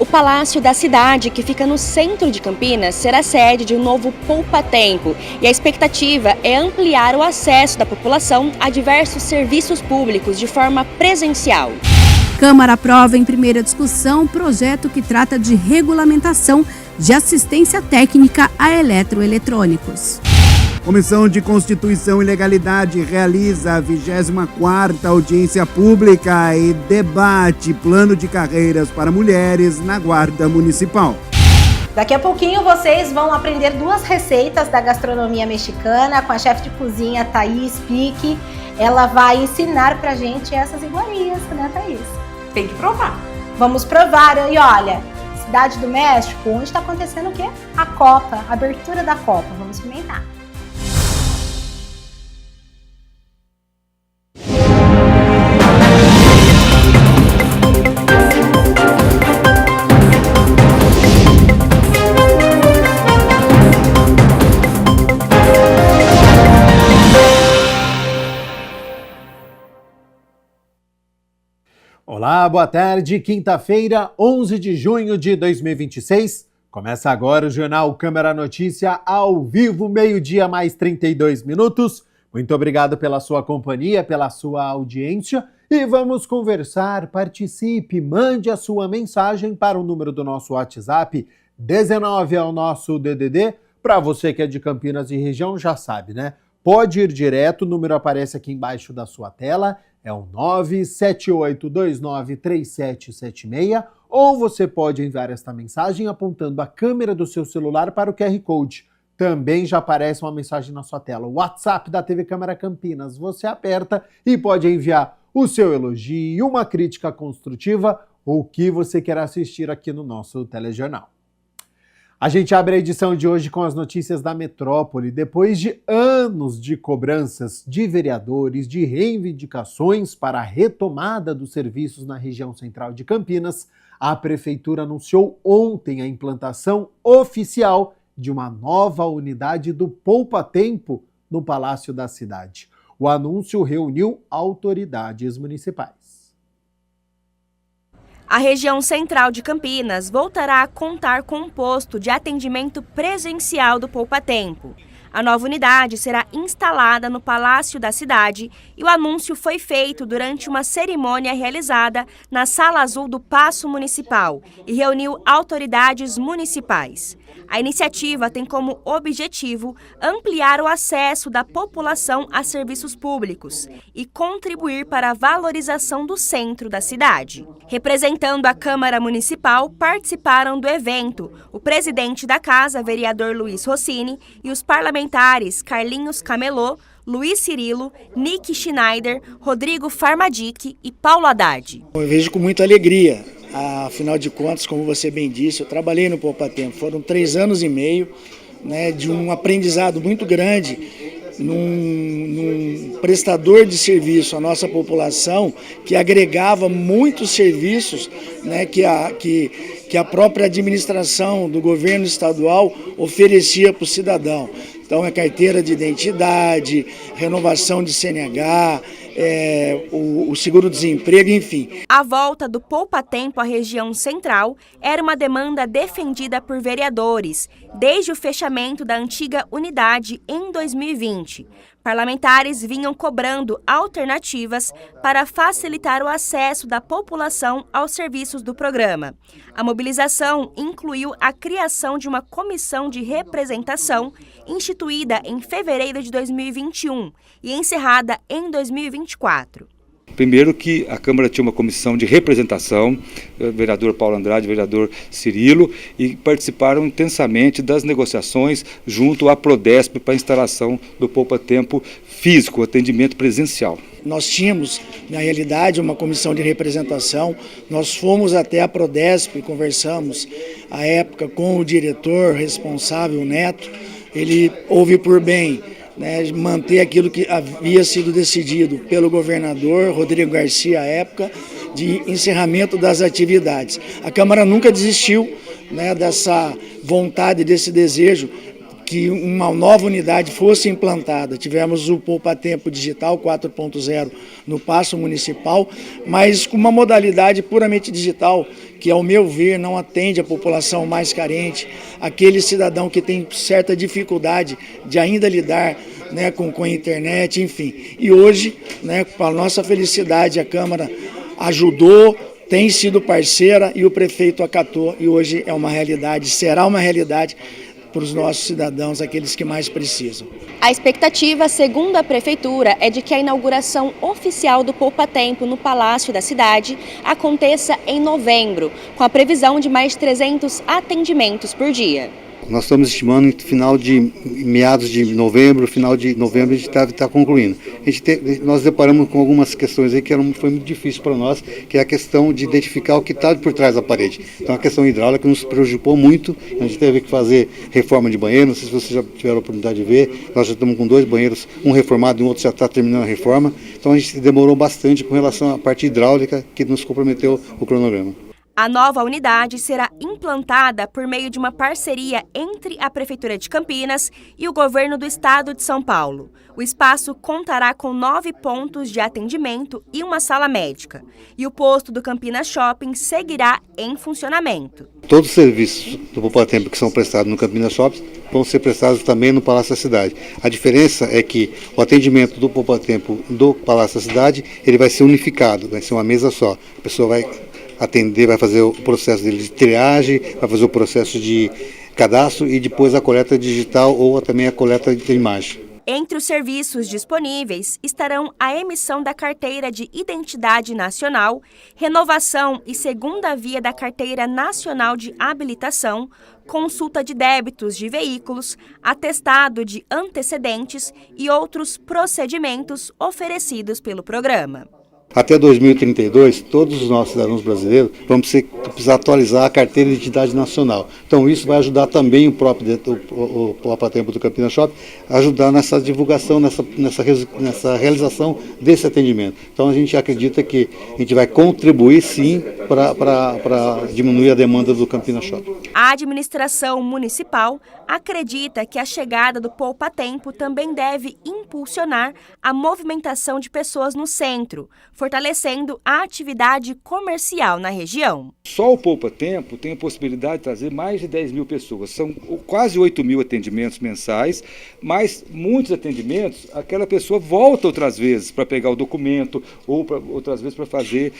O Palácio da Cidade, que fica no centro de Campinas, será sede de um novo poupa-tempo e a expectativa é ampliar o acesso da população a diversos serviços públicos de forma presencial. Câmara aprova em primeira discussão projeto que trata de regulamentação de assistência técnica a eletroeletrônicos. Comissão de Constituição e Legalidade realiza a 24ª audiência pública e debate plano de carreiras para mulheres na Guarda Municipal. Daqui a pouquinho vocês vão aprender 2 receitas da gastronomia mexicana com a chefe de cozinha Thaís Pique. Ela vai ensinar pra gente essas iguarias, né, Thaís? Tem que provar. Vamos provar. E olha, Cidade do México, onde está acontecendo o quê? A Copa, a abertura da Copa. Vamos experimentar. Olá, boa tarde. Quinta-feira, 11 de junho de 2026. Começa agora o Jornal Câmara Notícia ao vivo, meio-dia mais 32 minutos. Muito obrigado pela sua companhia, pela sua audiência. E vamos conversar, participe, mande a sua mensagem para o número do nosso WhatsApp. 19 é o nosso DDD. Para você que é de Campinas e região, já sabe, né? Pode ir direto, o número aparece aqui embaixo da sua tela. É o 978293776, ou você pode enviar esta mensagem apontando a câmera do seu celular para o QR Code. Também já aparece uma mensagem na sua tela. O WhatsApp da TV Câmara Campinas. Você aperta e pode enviar o seu elogio, uma crítica construtiva ou o que você quer assistir aqui no nosso telejornal. A gente abre a edição de hoje com as notícias da metrópole. Depois de anos de cobranças de vereadores, de reivindicações para a retomada dos serviços na região central de Campinas, a Prefeitura anunciou ontem a implantação oficial de uma nova unidade do poupa-tempo no Palácio da Cidade. O anúncio reuniu autoridades municipais. A região central de Campinas voltará a contar com um posto de atendimento presencial do poupa-tempo. A nova unidade será instalada no Palácio da Cidade e o anúncio foi feito durante uma cerimônia realizada na Sala Azul do Paço Municipal e reuniu autoridades municipais. A iniciativa tem como objetivo ampliar o acesso da população a serviços públicos e contribuir para a valorização do centro da cidade. Representando a Câmara Municipal, participaram do evento o presidente da Casa, vereador Luiz Rossini, e os parlamentares Carlinhos Camelô, Luiz Cirilo, Nick Schneider, Rodrigo Farmadique e Paulo Haddad. Eu vejo com muita alegria. Afinal de contas, como você bem disse, eu trabalhei no poupa-tempo. Foram 3 anos e meio, né, de um aprendizado muito grande num prestador de serviço à nossa população que agregava muitos serviços, né, que a própria administração do governo estadual oferecia para o cidadão. Então, é carteira de identidade, renovação de CNH, o seguro-desemprego, enfim. A volta do poupa-tempo à região central era uma demanda defendida por vereadores desde o fechamento da antiga unidade em 2020. Parlamentares vinham cobrando alternativas para facilitar o acesso da população aos serviços do programa. A mobilização incluiu a criação de uma comissão de representação instituída em fevereiro de 2021 e encerrada em 2024. Primeiro que a Câmara tinha uma comissão de representação, vereador Paulo Andrade, vereador Cirilo, e participaram intensamente das negociações junto à Prodesp para a instalação do poupa-tempo físico, atendimento presencial. Nós tínhamos, na realidade, uma comissão de representação, nós fomos até a Prodesp, conversamos, à época, com o diretor responsável, Neto, ele ouve por bem, né, manter aquilo que havia sido decidido pelo governador Rodrigo Garcia à época, de encerramento das atividades. A Câmara nunca desistiu, né, dessa vontade, desse desejo que uma nova unidade fosse implantada. Tivemos o Poupa-Tempo Digital 4.0 no Paço Municipal, mas com uma modalidade puramente digital, que, ao meu ver, não atende a população mais carente, aquele cidadão que tem certa dificuldade de ainda lidar, né, com a internet, enfim. E hoje, né, para a nossa felicidade, a Câmara ajudou, tem sido parceira e o prefeito acatou, e hoje é uma realidade, será uma realidade para os nossos cidadãos, aqueles que mais precisam. A expectativa, segundo a Prefeitura, é de que a inauguração oficial do Poupa-Tempo no Palácio da Cidade aconteça em novembro, com a previsão de mais 300 atendimentos por dia. Nós estamos estimando em meados de novembro, final de novembro a gente está concluindo. Nós deparamos com algumas questões aí que foi muito difícil para nós, que é a questão de identificar o que está por trás da parede. Então a questão hidráulica nos prejudicou muito, a gente teve que fazer reforma de banheiro, não sei se vocês já tiveram a oportunidade de ver, nós já estamos com 2 banheiros, um reformado e um outro já está terminando a reforma, então a gente demorou bastante com relação à parte hidráulica que nos comprometeu o cronograma. A nova unidade será implantada por meio de uma parceria entre a Prefeitura de Campinas e o Governo do Estado de São Paulo. O espaço contará com 9 pontos de atendimento e uma sala médica. E o posto do Campinas Shopping seguirá em funcionamento. Todos os serviços do Poupa-Tempo que são prestados no Campinas Shopping vão ser prestados também no Palácio da Cidade. A diferença é que o atendimento do Poupa-Tempo do Palácio da Cidade ele vai ser unificado, vai ser uma mesa só. A pessoa vai atender, vai fazer o processo dele de triagem, vai fazer o processo de cadastro e depois a coleta digital ou também a coleta de imagem. Entre os serviços disponíveis estarão a emissão da Carteira de Identidade Nacional, renovação e segunda via da Carteira Nacional de Habilitação, consulta de débitos de veículos, atestado de antecedentes e outros procedimentos oferecidos pelo programa. Até 2032, todos os nossos cidadãos brasileiros vão precisar atualizar a carteira de identidade nacional. Então isso vai ajudar também o próprio o Poupa-Tempo do Campinas Shopping a ajudar nessa divulgação, nessa realização desse atendimento. Então a gente acredita que a gente vai contribuir sim para diminuir a demanda do Campinas Shopping. A administração municipal acredita que a chegada do Poupa-Tempo também deve impulsionar a movimentação de pessoas no centro, fortalecendo a atividade comercial na região. Só o Poupa-Tempo tem a possibilidade de trazer mais de 10 mil pessoas. São quase 8 mil atendimentos mensais, mas muitos atendimentos, aquela pessoa volta outras vezes para pegar o documento ou outras vezes para fazer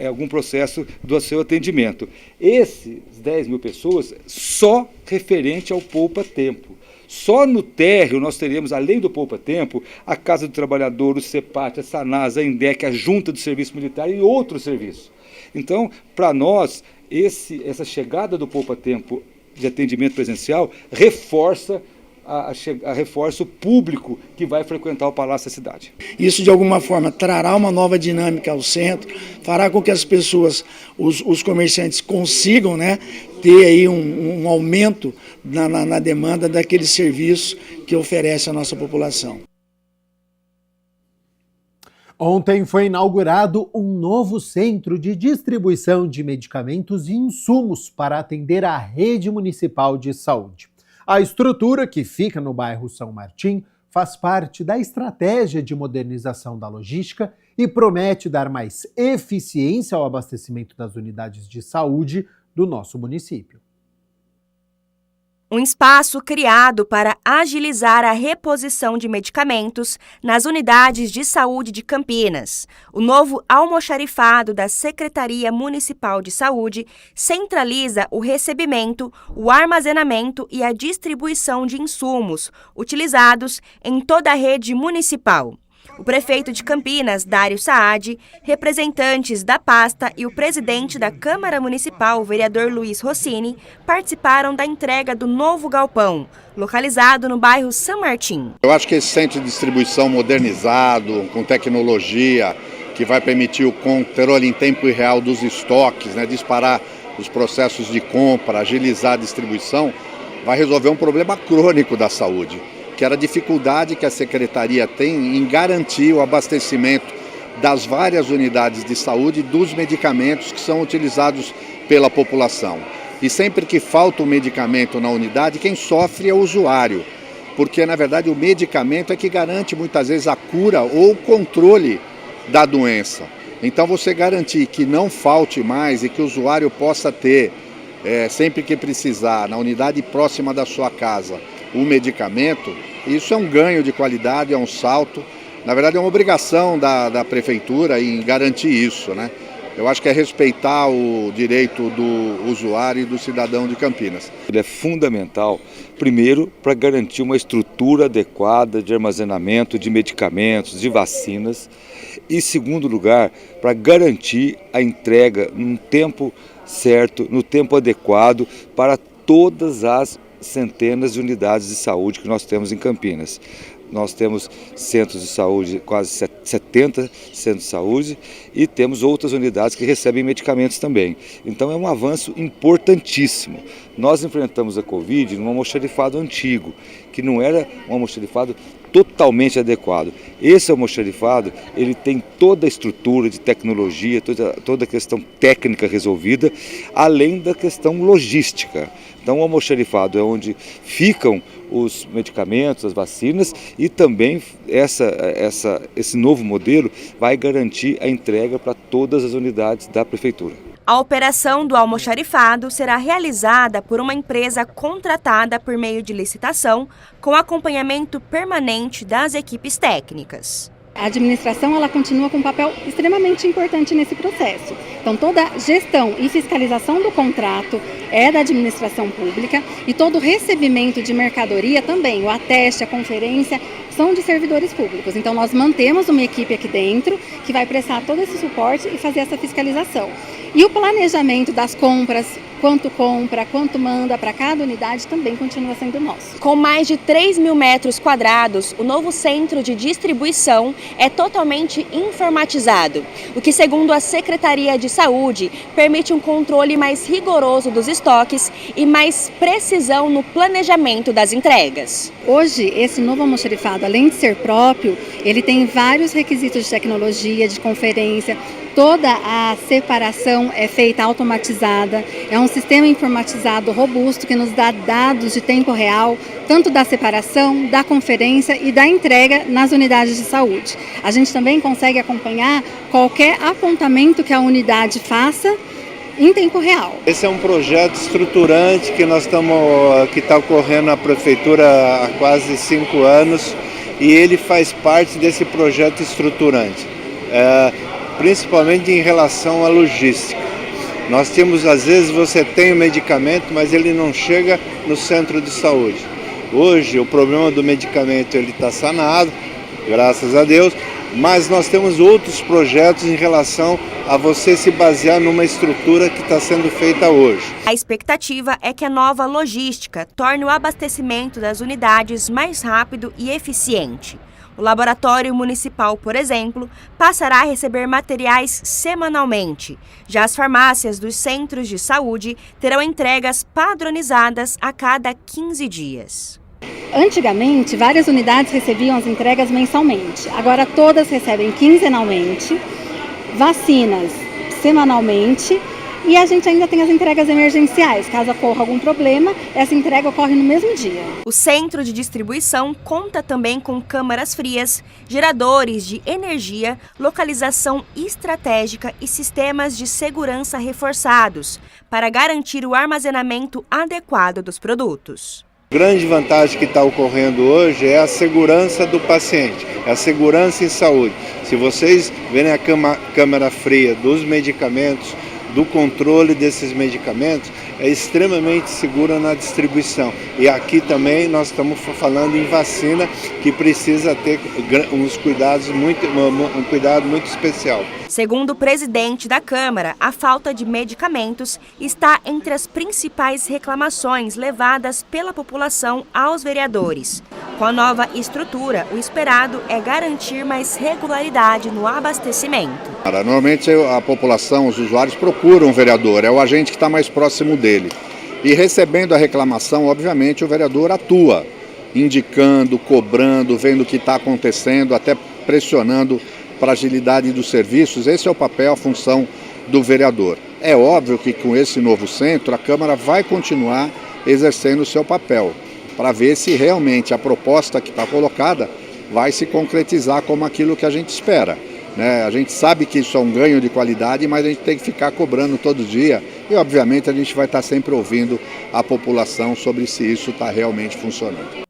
algum processo do seu atendimento. Esses 10 mil pessoas só referente ao Poupa-Tempo. Só no térreo nós teríamos, além do Poupa-Tempo, a Casa do Trabalhador, o CEPAT, a SANAS, a INDEC, a Junta do Serviço Militar e outros serviços. Então, para nós, essa chegada do Poupa-Tempo de atendimento presencial reforça o público que vai frequentar o Palácio da Cidade. Isso, de alguma forma, trará uma nova dinâmica ao centro, fará com que as pessoas, os comerciantes consigam, né, ter aí um aumento na demanda daquele serviço que oferece à nossa população. Ontem foi inaugurado um novo centro de distribuição de medicamentos e insumos para atender a rede municipal de saúde. A estrutura, que fica no bairro São Martim, faz parte da estratégia de modernização da logística e promete dar mais eficiência ao abastecimento das unidades de saúde do nosso município. Um espaço criado para agilizar a reposição de medicamentos nas unidades de saúde de Campinas. O novo almoxarifado da Secretaria Municipal de Saúde centraliza o recebimento, o armazenamento e a distribuição de insumos utilizados em toda a rede municipal. O prefeito de Campinas, Dário Saad, representantes da pasta e o presidente da Câmara Municipal, o vereador Luiz Rossini, participaram da entrega do novo galpão, localizado no bairro São Martim. Eu acho que esse centro de distribuição modernizado, com tecnologia, que vai permitir o controle em tempo real dos estoques, né, disparar os processos de compra, agilizar a distribuição, vai resolver um problema crônico da saúde, que era a dificuldade que a Secretaria tem em garantir o abastecimento das várias unidades de saúde dos medicamentos que são utilizados pela população. E sempre que falta um medicamento na unidade, quem sofre é o usuário. porque na verdade o medicamento é que garante muitas vezes a cura ou o controle da doença. Então você garantir que não falte mais e que o usuário possa ter, sempre que precisar, na unidade próxima da sua casa, o medicamento, isso é um ganho de qualidade, é um salto. Na verdade é uma obrigação da prefeitura em garantir isso, né? Eu acho que é respeitar o direito do usuário e do cidadão de Campinas. Ele é fundamental, primeiro, para garantir uma estrutura adequada de armazenamento de medicamentos, de vacinas, e, segundo lugar, para garantir a entrega num tempo certo, no tempo adequado para todas as centenas de unidades de saúde que nós temos em Campinas. Nós temos centros de saúde, quase 70 centros de saúde, e temos outras unidades que recebem medicamentos também. Então é um avanço importantíssimo. Nós enfrentamos a Covid num almoxarifado antigo, que não era um almoxarifado totalmente adequado. Esse almoxarifado, ele tem toda a estrutura de tecnologia, toda a questão técnica resolvida, além da questão logística. Então o almoxarifado é onde ficam os medicamentos, as vacinas, e também esse novo modelo vai garantir a entrega para todas as unidades da Prefeitura. A operação do almoxarifado será realizada por uma empresa contratada por meio de licitação, com acompanhamento permanente das equipes técnicas. A administração ela continua com um papel extremamente importante nesse processo. Então toda a gestão e fiscalização do contrato é da administração pública e todo o recebimento de mercadoria também, o ateste, a conferência, são de servidores públicos. Então nós mantemos uma equipe aqui dentro que vai prestar todo esse suporte e fazer essa fiscalização. E o planejamento das compras, quanto compra, quanto manda para cada unidade também continua sendo nosso. Com mais de 3 mil metros quadrados, o novo centro de distribuição é totalmente informatizado, o que, segundo a Secretaria de Saúde, permite um controle mais rigoroso dos estoques e mais precisão no planejamento das entregas. Hoje, esse novo almoxarifado, além de ser próprio, ele tem vários requisitos de tecnologia, de conferência. Toda a separação é feita automatizada, é um sistema informatizado robusto que nos dá dados de tempo real, tanto da separação, da conferência e da entrega nas unidades de saúde. A gente também consegue acompanhar qualquer apontamento que a unidade faça em tempo real. Esse é um projeto estruturante que está ocorrendo na Prefeitura há quase 5 anos e ele faz parte desse projeto estruturante. Principalmente em relação à logística. Nós temos, às vezes, você tem o medicamento, mas ele não chega no centro de saúde. Hoje, o problema do medicamento está sanado, graças a Deus, mas nós temos outros projetos em relação a você se basear numa estrutura que está sendo feita hoje. A expectativa é que a nova logística torne o abastecimento das unidades mais rápido e eficiente. O laboratório municipal, por exemplo, passará a receber materiais semanalmente. Já as farmácias dos centros de saúde terão entregas padronizadas a cada 15 dias. Antigamente, várias unidades recebiam as entregas mensalmente. Agora todas recebem quinzenalmente, vacinas semanalmente. E a gente ainda tem as entregas emergenciais. Caso ocorra algum problema, essa entrega ocorre no mesmo dia. O centro de distribuição conta também com câmaras frias, geradores de energia, localização estratégica e sistemas de segurança reforçados para garantir o armazenamento adequado dos produtos. A grande vantagem que está ocorrendo hoje é a segurança do paciente, é a segurança em saúde. Se vocês verem a câmara fria dos medicamentos, do controle desses medicamentos, é extremamente segura na distribuição. E aqui também nós estamos falando em vacina, que precisa ter um cuidado muito especial. Segundo o presidente da Câmara, a falta de medicamentos está entre as principais reclamações levadas pela população aos vereadores. Com a nova estrutura, o esperado é garantir mais regularidade no abastecimento. Normalmente a população, os usuários procuram o vereador, é o agente que está mais próximo dele. E recebendo a reclamação, obviamente, o vereador atua, indicando, cobrando, vendo o que está acontecendo, até pressionando para a agilidade dos serviços. Esse é o papel, a função do vereador. É óbvio que com esse novo centro, a Câmara vai continuar exercendo o seu papel. para ver se realmente a proposta que está colocada vai se concretizar como aquilo que a gente espera. A gente sabe que isso é um ganho de qualidade, mas a gente tem que ficar cobrando todo dia e, obviamente, a gente vai estar sempre ouvindo a população sobre se isso está realmente funcionando.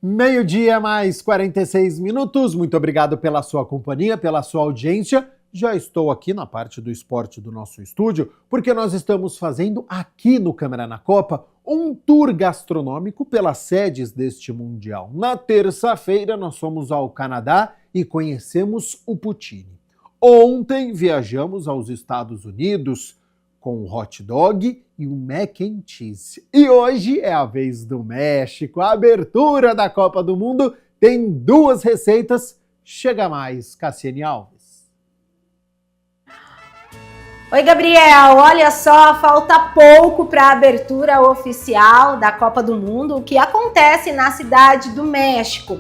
Meio-dia mais 46 minutos. Muito obrigado pela sua companhia, pela sua audiência. Já estou aqui na parte do esporte do nosso estúdio, porque nós estamos fazendo aqui no Câmera na Copa um tour gastronômico pelas sedes deste Mundial. Na terça-feira nós fomos ao Canadá e conhecemos o poutine. Ontem viajamos aos Estados Unidos com o hot dog e o mac and cheese. E hoje é a vez do México. A abertura da Copa do Mundo tem 2 receitas. Chega mais, Cassiane Alves. Oi, Gabriel. Olha só, falta pouco para a abertura oficial da Copa do Mundo, o que acontece na cidade do México.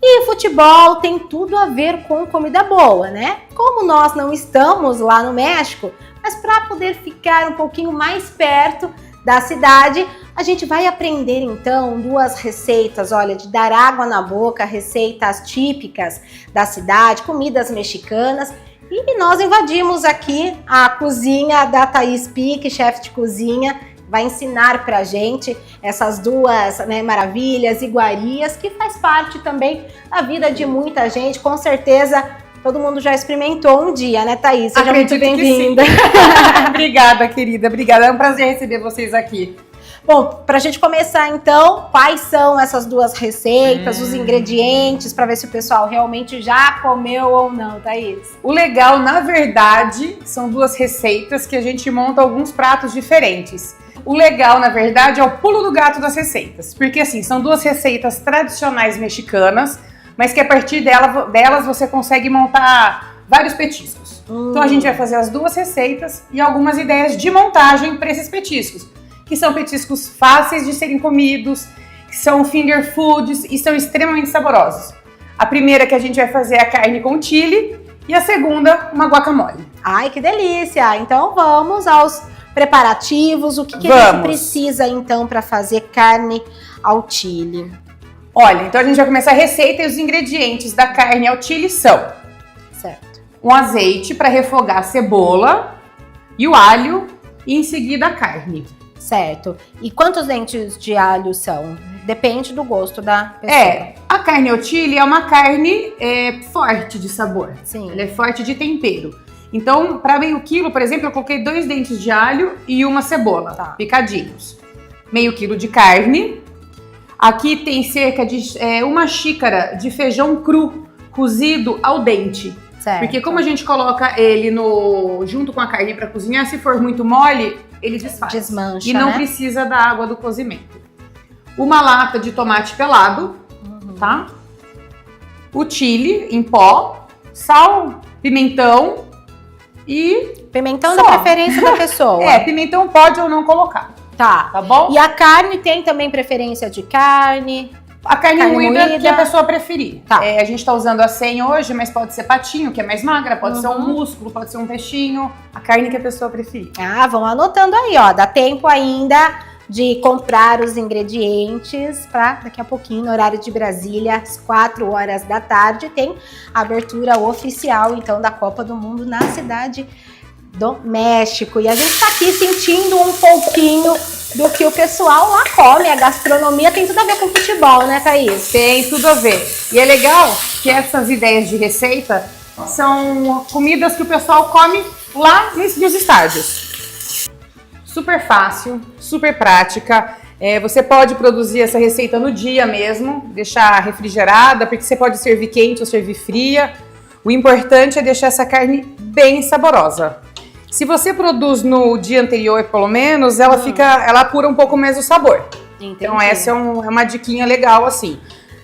E futebol tem tudo a ver com comida boa, né? Como nós não estamos lá no México, mas para poder ficar um pouquinho mais perto da cidade, a gente vai aprender então 2 receitas, olha, de dar água na boca, receitas típicas da cidade, comidas mexicanas. E nós invadimos aqui a cozinha da Thaís Pique, chefe de cozinha, vai ensinar pra gente essas 2 maravilhas, iguarias, que faz parte também da vida de muita gente. Com certeza, todo mundo já experimentou um dia, né, Thaís? Seja muito bem-vinda. Obrigada, querida. Obrigada. É um prazer receber vocês aqui. Bom, pra gente começar então, quais são essas 2 receitas, os ingredientes, para ver se o pessoal realmente já comeu ou não, Thaís? O legal, na verdade, são 2 receitas que a gente monta alguns pratos diferentes. O legal, na verdade, é o pulo do gato das receitas, porque assim, são 2 receitas tradicionais mexicanas, mas que a partir delas você consegue montar vários petiscos. Então a gente vai fazer as 2 receitas e algumas ideias de montagem para esses petiscos, que são petiscos fáceis de serem comidos, que são finger foods e são extremamente saborosos. A primeira que a gente vai fazer é a carne com chile e a segunda, uma guacamole. Ai, que delícia! Então vamos aos preparativos. O que a gente precisa então para fazer carne ao chile? Olha, então a gente vai começar a receita e os ingredientes da carne ao chile são: certo, um azeite para refogar a cebola e o alho e em seguida a carne. Certo. E quantos dentes de alho são? Depende do gosto da pessoa. A carne ao chile é uma carne forte de sabor. Sim. Ela é forte de tempero. Então, para meio quilo, por exemplo, eu coloquei 2 dentes de alho e uma cebola, picadinhos. Meio quilo de carne. Aqui tem cerca de 1 xícara de feijão cru, cozido ao dente. Certo. Porque como a gente coloca ele junto com a carne para cozinhar, se for muito mole, ele desfaz. Desmancha, e não precisa da água do cozimento. 1 lata de tomate pelado, tá? O chile em pó, sal, pimentão e... Pimentão da preferência da pessoa. Pimentão pode ou não colocar. Tá bom? E a carne tem também preferência de carne? A carne moída que a pessoa preferir. Tá. A gente tá usando a 100 hoje, mas pode ser patinho, que é mais magra, pode ser um músculo, pode ser um peixinho. A carne que a pessoa preferir. Vão anotando aí, ó. Dá tempo ainda de comprar os ingredientes para daqui a pouquinho, no horário de Brasília, às 4 horas da tarde, tem a abertura oficial, então, da Copa do Mundo na cidade do México. E a gente tá aqui sentindo um pouquinho do que o pessoal lá come. A gastronomia tem tudo a ver com futebol, né, Thaís? Tem tudo a ver. E é legal que essas ideias de receita são comidas que o pessoal come lá nos estádios. Super fácil, super prática. Você pode produzir essa receita no dia mesmo, deixar refrigerada, porque você pode servir quente ou servir fria. O importante é deixar essa carne bem saborosa. Se você produz no dia anterior, pelo menos, ela apura um pouco mais o sabor. Entendi. Então essa é uma diquinha legal, assim.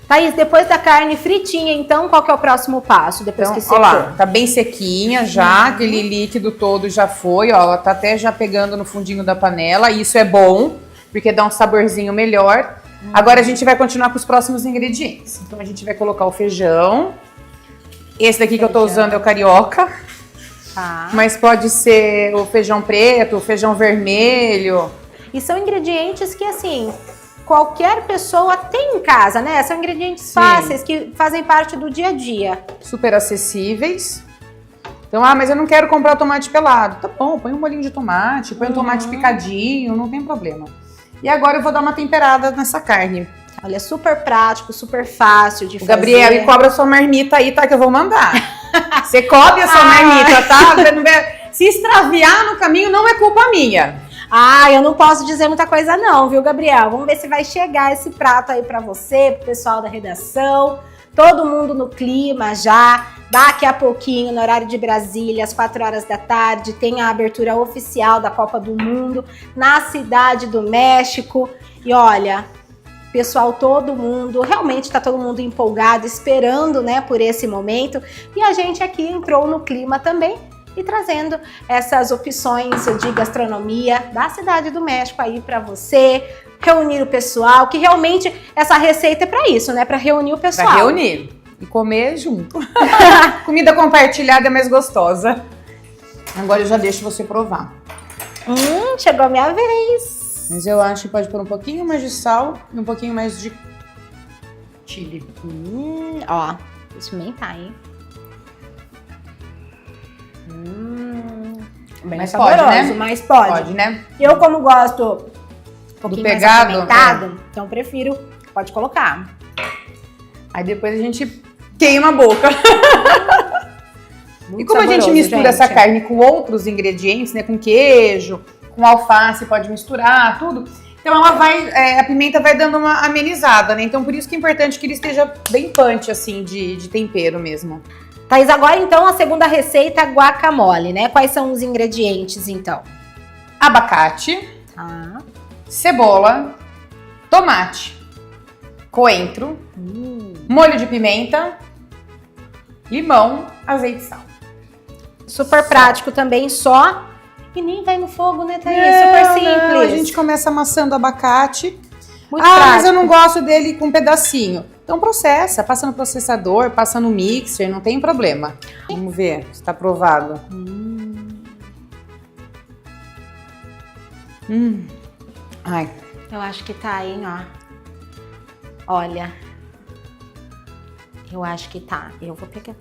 Thaís, depois da carne fritinha, então, qual que é o próximo passo? Depois que secou? Olha lá, tá bem sequinha já, aquele líquido todo já foi, ó, ela tá até já pegando no fundinho da panela, e isso é bom, porque dá um saborzinho melhor. Agora a gente vai continuar com os próximos ingredientes. Então a gente vai colocar o feijão. Esse daqui que eu tô usando é o carioca. Tá. Mas pode ser o feijão preto, o feijão vermelho. E são ingredientes que, assim, qualquer pessoa tem em casa, né? São ingredientes fáceis, que fazem parte do dia a dia. Super acessíveis. Então, mas eu não quero comprar o tomate pelado. Tá bom, põe um bolinho de tomate, põe um tomate picadinho, não tem problema. E agora eu vou dar uma temperada nessa carne. Olha, é super prático, super fácil de fazer. Gabriel, e cobra a sua marmita aí, tá? Que eu vou mandar. Você cobre a sua marmita, tá? Se extraviar no caminho, não é culpa minha. Eu não posso dizer muita coisa não, viu, Gabriel? Vamos ver se vai chegar esse prato aí pra você, pro pessoal da redação. Todo mundo no clima já. Daqui a pouquinho, no horário de Brasília, às 4 horas da tarde, tem a abertura oficial da Copa do Mundo na Cidade do México. E olha, pessoal, todo mundo, realmente tá todo mundo empolgado, esperando, né, por esse momento. E a gente aqui entrou no clima também e trazendo essas opções de gastronomia da Cidade do México aí para você, reunir o pessoal, que realmente essa receita é para isso, né, para reunir o pessoal. Para reunir e comer junto. Comida compartilhada é mais gostosa. Agora eu já deixo você provar. Chegou a minha vez. Mas eu acho que pode pôr um pouquinho mais de sal e um pouquinho mais de chile. Ó, vou experimentar, hein? Bem mas saboroso, pode, né? Mas pode. Pode, né? Eu, como gosto um pouquinho do pegado, mais apimentado, então prefiro, pode colocar. Aí depois a gente queima a boca. Muito e como a gente mistura essa carne com outros ingredientes, né? Com queijo, com alface, pode misturar, tudo. Então ela vai, a pimenta vai dando uma amenizada, né? Então por isso que é importante que ele esteja bem punch, assim, de tempero mesmo. Thaís, agora então a segunda receita, guacamole, né? Quais são os ingredientes então? Abacate, cebola, tomate, coentro, molho de pimenta, limão, azeite e sal. Super prático também, só. E nem vai no fogo, né, Thaís? Super simples. Não, a gente começa amassando o abacate. Muito prático. Mas eu não gosto dele com um pedacinho. Então processa, passa no processador, passa no mixer, não tem problema. Vamos ver se tá aprovado. Ai. Eu acho que tá, hein, ó. Olha. Eu acho que tá. Eu vou pegar.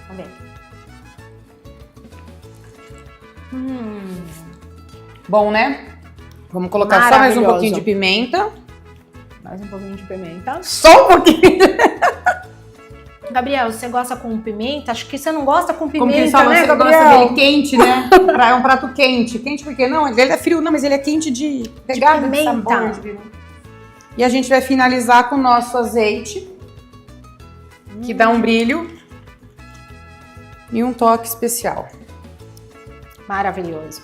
Vamos ver. Bom, né? Vamos colocar só mais um pouquinho de pimenta. Mais um pouquinho de pimenta. Só um pouquinho. Gabriel, você gosta com pimenta? Acho que você não gosta com pimenta, como que fala, né, você Gabriel? gosta dele quente, né? É um prato quente. Quente porque não? Ele é frio, não, mas ele é quente de pegada, de sabor. E a gente vai finalizar com o nosso azeite, que dá um brilho e um toque especial. Maravilhoso.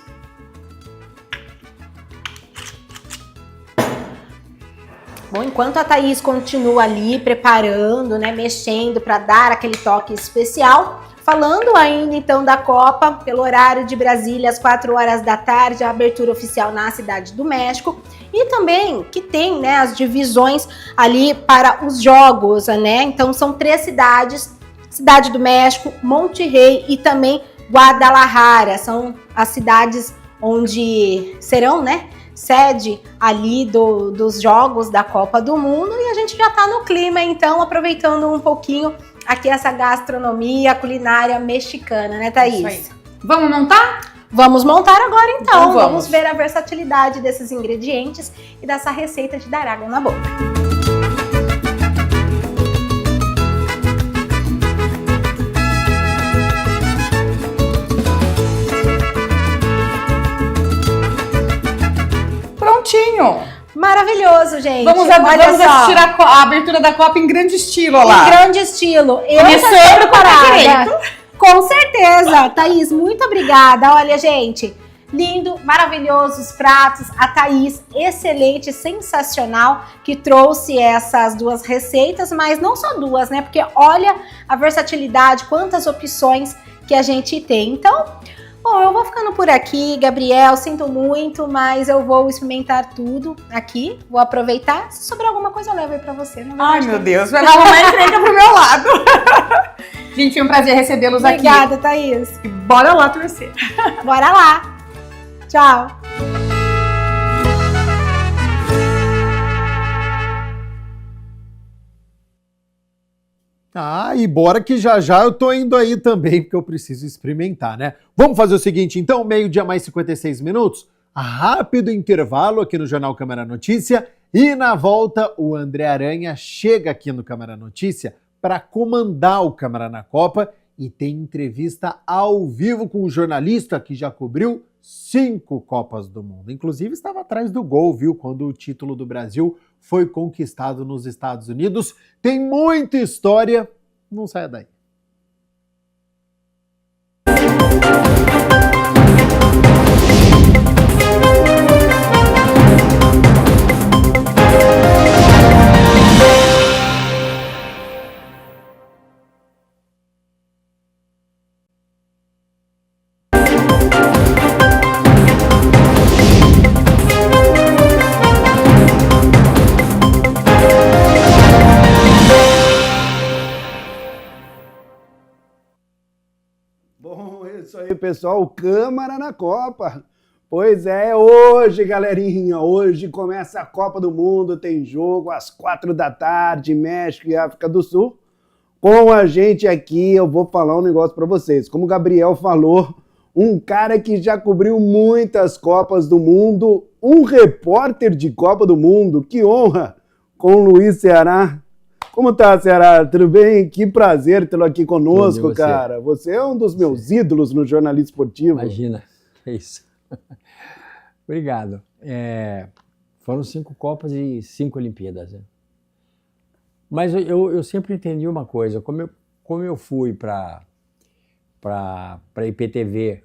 Bom, enquanto a Thaís continua ali preparando, né, mexendo para dar aquele toque especial, falando ainda então da Copa, pelo horário de Brasília, às 4 horas da tarde, a abertura oficial na Cidade do México, e também que tem, né, as divisões ali para os jogos, né? Então são 3 cidades: Cidade do México, Monterrey e também Guadalajara. São as cidades onde serão, né, sede ali dos jogos da Copa do Mundo, e a gente já tá no clima, então, aproveitando um pouquinho aqui essa gastronomia culinária mexicana, né, Thaís? Isso aí. Vamos montar? Vamos montar agora, então. Vamos. Vamos ver a versatilidade desses ingredientes e dessa receita de dar água na boca. Prontinho! Maravilhoso, gente. Vamos assistir a abertura da Copa em grande estilo, ó lá. Em grande estilo. Eu começando com o direito. Com certeza. Thaís, muito obrigada. Olha, gente, Lindo, maravilhoso os pratos. A Thaís, excelente, sensacional, que trouxe essas duas receitas, mas não só duas, né? Porque olha a versatilidade, quantas opções que a gente tem. Então, bom, eu vou ficando por aqui, Gabriel, sinto muito, mas eu vou experimentar tudo aqui, vou aproveitar. Se sobrar alguma coisa, eu levo aí pra você. Ai, meu Deus, vai dar uma entrega pro meu lado. Gente, foi um prazer recebê-los aqui. Obrigada, Thaís. E bora lá torcer. Bora lá. Tchau. E bora que já eu tô indo aí também, porque eu preciso experimentar, né? Vamos fazer o seguinte, então, 12h mais 56 minutos, rápido intervalo aqui no Jornal Câmara Notícia, e na volta o André Aranha chega aqui no Câmara Notícia para comandar o Câmara na Copa e tem entrevista ao vivo com um jornalista que já cobriu 5 Copas do Mundo. Inclusive estava atrás do gol, viu? Quando o título do Brasil foi conquistado nos Estados Unidos. Tem muita história, não saia daí. Isso aí, pessoal, Câmara na Copa. Pois é, hoje, galerinha, hoje começa a Copa do Mundo, tem jogo às 4 da tarde, México e África do Sul. Com a gente aqui, eu vou falar um negócio para vocês. Como o Gabriel falou, um cara que já cobriu muitas Copas do Mundo, um repórter de Copa do Mundo, que honra, com o Luiz Ceará. Como tá, Ceará? Tudo bem? Que prazer tê-lo aqui conosco, cara. Você é um dos meus ídolos no jornalismo esportivo. Imagina, é isso. Obrigado. Foram 5 Copas e 5 Olimpíadas. Né? Mas eu sempre entendi uma coisa. Como eu fui para IPTV,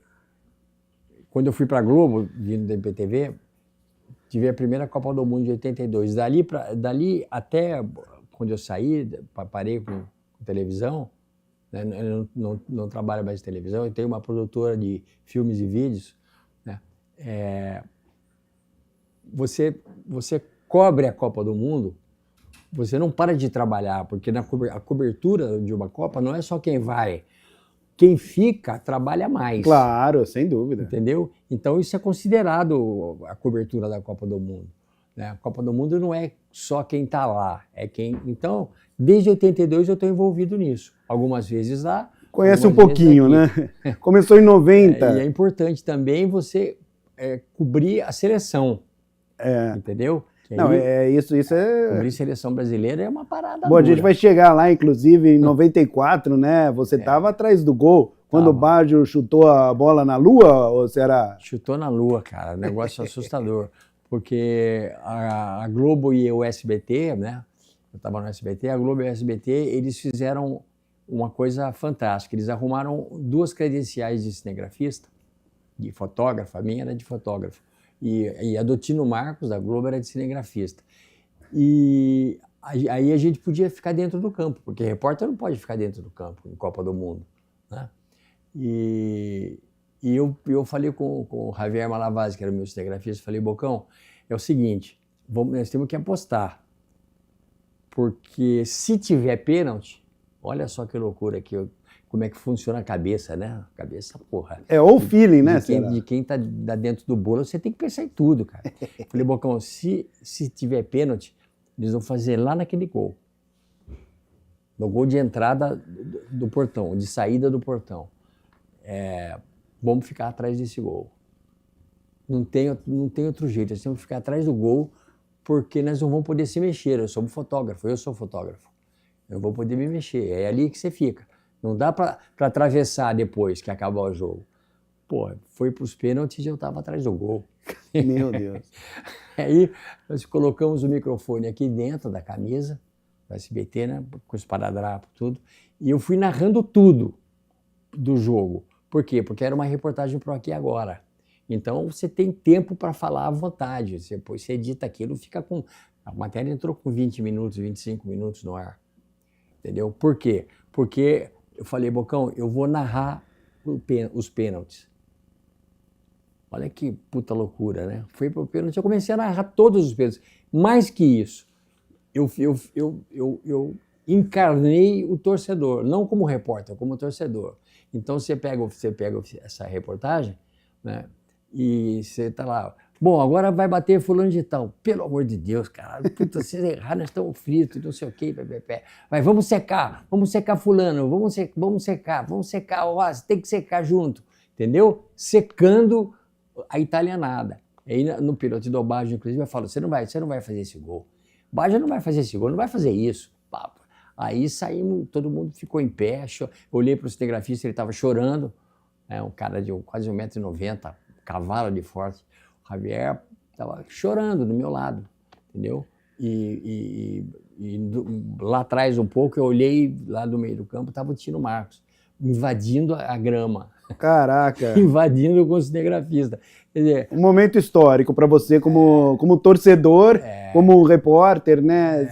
quando eu fui para a Globo, vindo da IPTV, tive a primeira Copa do Mundo de 82. Dali até... Quando eu saí, parei com televisão, né? Eu não trabalho mais em televisão, eu tenho uma produtora de filmes e vídeos. Né? Você cobre a Copa do Mundo, você não para de trabalhar, porque a cobertura de uma Copa não é só quem vai, quem fica trabalha mais. Claro, sem dúvida. Entendeu? Então isso é considerado a cobertura da Copa do Mundo. Né? A Copa do Mundo não é só quem está lá, é quem... Então, desde 82 eu estou envolvido nisso. Algumas vezes lá... Conhece um pouquinho, né? Começou em 90. E é importante também você cobrir a seleção, entendeu? Não, isso é... Cobrir seleção brasileira é uma parada Bom, dura. a gente vai chegar lá, inclusive, em 94, né? Você estava atrás do gol. Quando o Baggio chutou a bola na lua, ou será? Chutou na lua, cara. Negócio assustador. Porque a Globo e o SBT, né? Eu estava no SBT, a Globo e o SBT, eles fizeram uma coisa fantástica. Eles arrumaram 2 credenciais de cinegrafista, de fotógrafo, a minha era de fotógrafo, e a do Tino Marcos, da Globo, era de cinegrafista. E aí a gente podia ficar dentro do campo, porque repórter não pode ficar dentro do campo em Copa do Mundo. Né? E eu falei com o Javier Malavasi, que era o meu cinegrafista, falei, Bocão, é o seguinte, nós temos que apostar, porque se tiver pênalti, olha só que loucura aqui, como é que funciona a cabeça, né? A cabeça, porra. Ou o feeling, né? De quem tá dentro do bolo, você tem que pensar em tudo, cara. Falei, Bocão, se tiver pênalti, eles vão fazer lá naquele gol. No gol de entrada do portão, de saída do portão. Vamos ficar atrás desse gol. Não tem outro jeito, nós temos que ficar atrás do gol, porque nós não vamos poder se mexer. Eu sou fotógrafo. Eu vou poder me mexer, é ali que você fica. Não dá para atravessar depois que acabar o jogo. Pô, foi para os pênaltis e eu estava atrás do gol. Meu Deus. Aí nós colocamos o microfone aqui dentro da camisa, do SBT, né, com os esparadrapos, tudo, e eu fui narrando tudo do jogo. Por quê? Porque era uma reportagem pro Aqui Agora. Então, você tem tempo para falar à vontade. Depois você edita aquilo, fica com... A matéria entrou com 20 minutos, 25 minutos no ar. Entendeu? Por quê? Porque eu falei, Bocão, eu vou narrar os pênaltis. Olha que puta loucura, né? Fui pro pênalti, eu comecei a narrar todos os pênaltis. Mais que isso, eu encarnei o torcedor, não como repórter, como torcedor. Então você pega essa reportagem, né? E você tá lá, bom, agora vai bater fulano de tal. Pelo amor de Deus, cara, puta, se errar, nós estamos fritos, não sei o quê, vai, vamos secar fulano, vamos secar, ó, tem que secar junto, entendeu? Secando a italianada. Aí no piloto de dobagem, inclusive, eu falo, você não vai fazer esse gol. Baggio não vai fazer esse gol, não vai fazer isso. Papo. Aí saímos, todo mundo ficou em pé, olhei para o cinegrafista, ele estava chorando, né, um cara de quase 1,90 m, cavalo de forte. O Javier estava chorando do meu lado, entendeu? E lá atrás um pouco, eu olhei lá do meio do campo, estava o Tino Marcos, invadindo a grama. Caraca! Invadindo com o cinegrafista. Quer dizer, um momento histórico para você como torcedor, como repórter, né?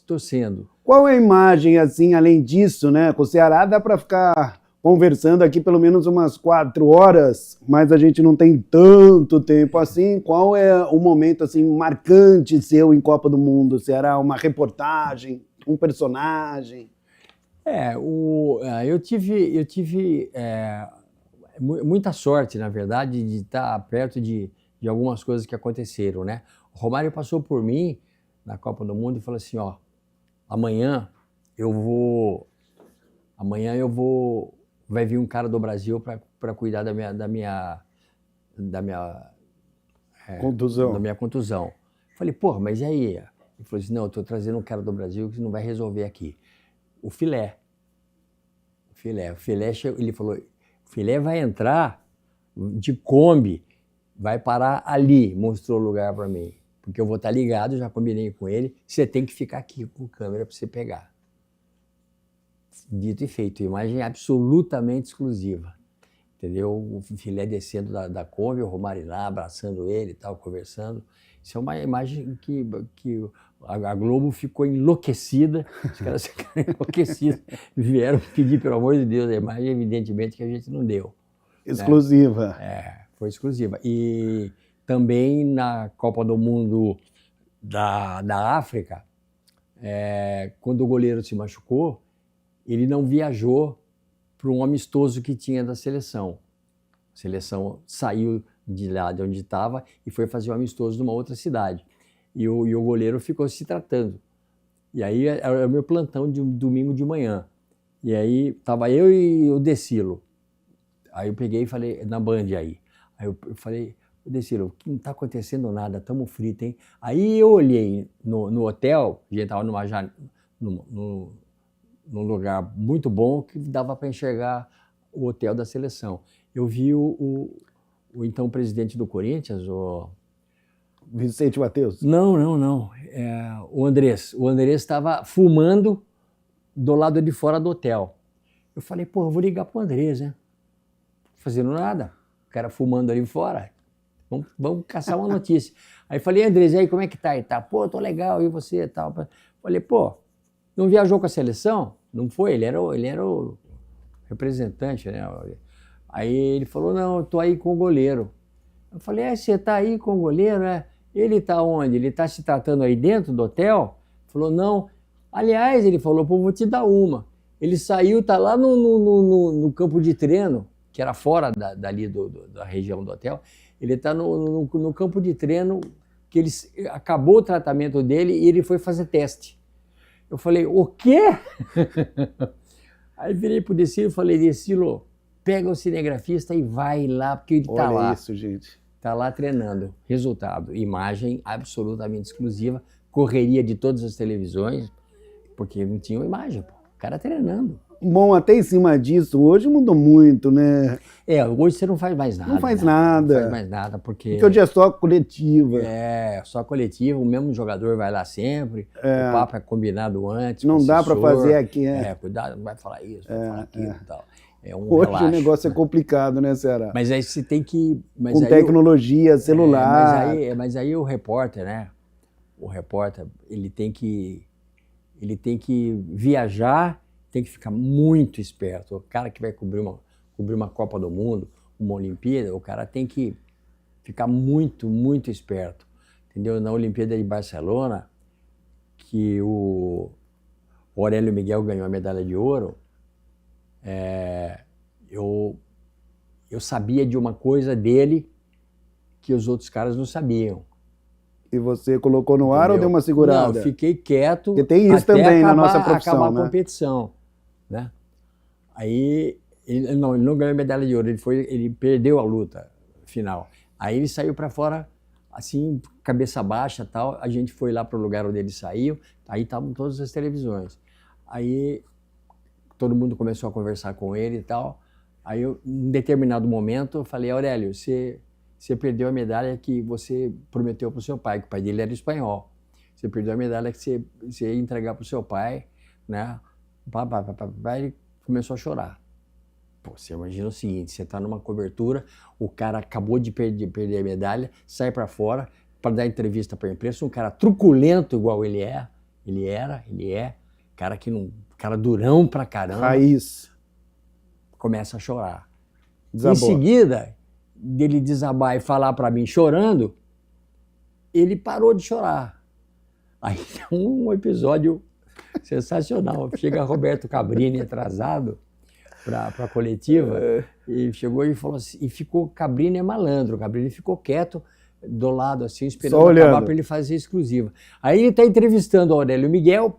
Torcendo. Qual é a imagem, assim, além disso, né? Com o Ceará dá para ficar conversando aqui pelo menos umas 4 horas, mas a gente não tem tanto tempo assim. Qual é o momento, assim, marcante seu em Copa do Mundo? Ceará, uma reportagem, um personagem? Eu tive muita sorte, na verdade, de estar perto de algumas coisas que aconteceram, né? O Romário passou por mim na Copa do Mundo e falou assim, ó, amanhã vai vir um cara do Brasil para cuidar da minha contusão. Falei, porra, mas e aí? Ele falou assim, não, eu tô trazendo um cara do Brasil que não vai resolver aqui. O Filé, ele falou, o Filé vai entrar de Kombi, vai parar ali, mostrou o lugar para mim, porque eu vou estar ligado, já combinei com ele, você tem que ficar aqui com a câmera para você pegar. Dito e feito, imagem absolutamente exclusiva, entendeu? O Filé descendo da Kombi, o Romário lá, abraçando ele e tal, conversando. Isso é uma imagem que a Globo ficou enlouquecida, os caras ficaram enlouquecidos, vieram pedir, pelo amor de Deus, a imagem, evidentemente, que a gente não deu. Exclusiva. Né? Foi exclusiva. E também na Copa do Mundo da África, quando o goleiro se machucou, ele não viajou para um amistoso que tinha da seleção. A seleção saiu de lá de onde estava e foi fazer um amistoso numa outra cidade. E o goleiro ficou se tratando. E aí era o meu plantão de um domingo de manhã. E aí estava eu e o Decilo. Aí eu peguei e falei, na Band aí. Aí eu falei, Decilo, não está acontecendo nada, estamos fritos, hein? Aí eu olhei no hotel, a gente estava num lugar muito bom que dava para enxergar o hotel da seleção. Eu vi o então presidente do Corinthians, o Vicente Mateus? Não. O Andrés. O Andrés estava fumando do lado de fora do hotel. Eu falei, pô, eu vou ligar pro Andrés, né? Fazendo nada. O cara fumando ali fora. Vamos caçar uma notícia. Aí falei, Andrés, e aí como é que tá? E tá, pô, tô legal, e você e tal. Falei, pô, não viajou com a seleção? Não foi, ele era o representante, né? Aí ele falou, não, eu tô aí com o goleiro. Eu falei, você tá aí com o goleiro, né? Ele tá onde? Ele tá se tratando aí dentro do hotel? Ele falou, não. Aliás, ele falou, pô, vou te dar uma. Ele saiu, tá lá no campo de treino, que era fora dali da região do hotel. Ele tá no campo de treino, que acabou o tratamento dele e ele foi fazer teste. Eu falei, o quê? Aí virei pro Decilo e falei, Decilo, pega o cinegrafista e vai lá, porque ele tá lá. Olha isso, gente. Tá lá treinando. Resultado, imagem absolutamente exclusiva, correria de todas as televisões, porque não tinha imagem, pô. O cara treinando. Bom, até em cima disso, hoje mudou muito, né? Hoje você não faz mais nada. Não faz nada. Não faz mais nada, porque o dia é só coletiva. Só coletiva, o mesmo jogador vai lá sempre, o papo é combinado antes. Não dá para fazer aqui, cuidado, não vai falar isso, não vai falar aquilo e tal. é um Hoje relaxo. o negócio é complicado, né, Ceará? Mas aí você tem que... Com tecnologia, celular... Mas aí o repórter, né? O repórter, ele tem que viajar, tem que ficar muito esperto. O cara que vai cobrir uma Copa do Mundo, uma Olimpíada, o cara tem que ficar muito, muito esperto. Entendeu? Na Olimpíada de Barcelona, que o Aurélio Miguel ganhou a medalha de ouro, eu sabia de uma coisa dele que os outros caras não sabiam. E você colocou no ar, entendeu, ou deu uma segurada? Não, eu fiquei quieto. Porque tem isso também na nossa profissão, acabar né? a competição, né? Aí, ele não ganhou a medalha de ouro, ele perdeu a luta final. Aí ele saiu para fora, assim, cabeça baixa e tal. A gente foi lá para o lugar onde ele saiu, aí estavam todas as televisões. Aí todo mundo começou a conversar com ele e tal. Aí, em determinado momento, eu falei: Aurélio, você perdeu a medalha que você prometeu para o seu pai, que o pai dele era espanhol. Você perdeu a medalha que você ia entregar para o seu pai, né? Ele começou a chorar. Pô, você imagina o seguinte: você está numa cobertura, o cara acabou de perder a medalha, sai para fora para dar entrevista para a imprensa, um cara truculento igual ele é, cara durão pra caramba. Raiz. Começa a chorar. Desabou. Em seguida, dele desabar e falar para mim chorando, ele parou de chorar. Aí um episódio sensacional. Chega Roberto Cabrini atrasado para a coletiva e chegou e falou assim, e ficou, Cabrini é malandro, Cabrini ficou quieto do lado assim, esperando acabar para ele fazer exclusiva. Aí ele está entrevistando o Aurélio Miguel,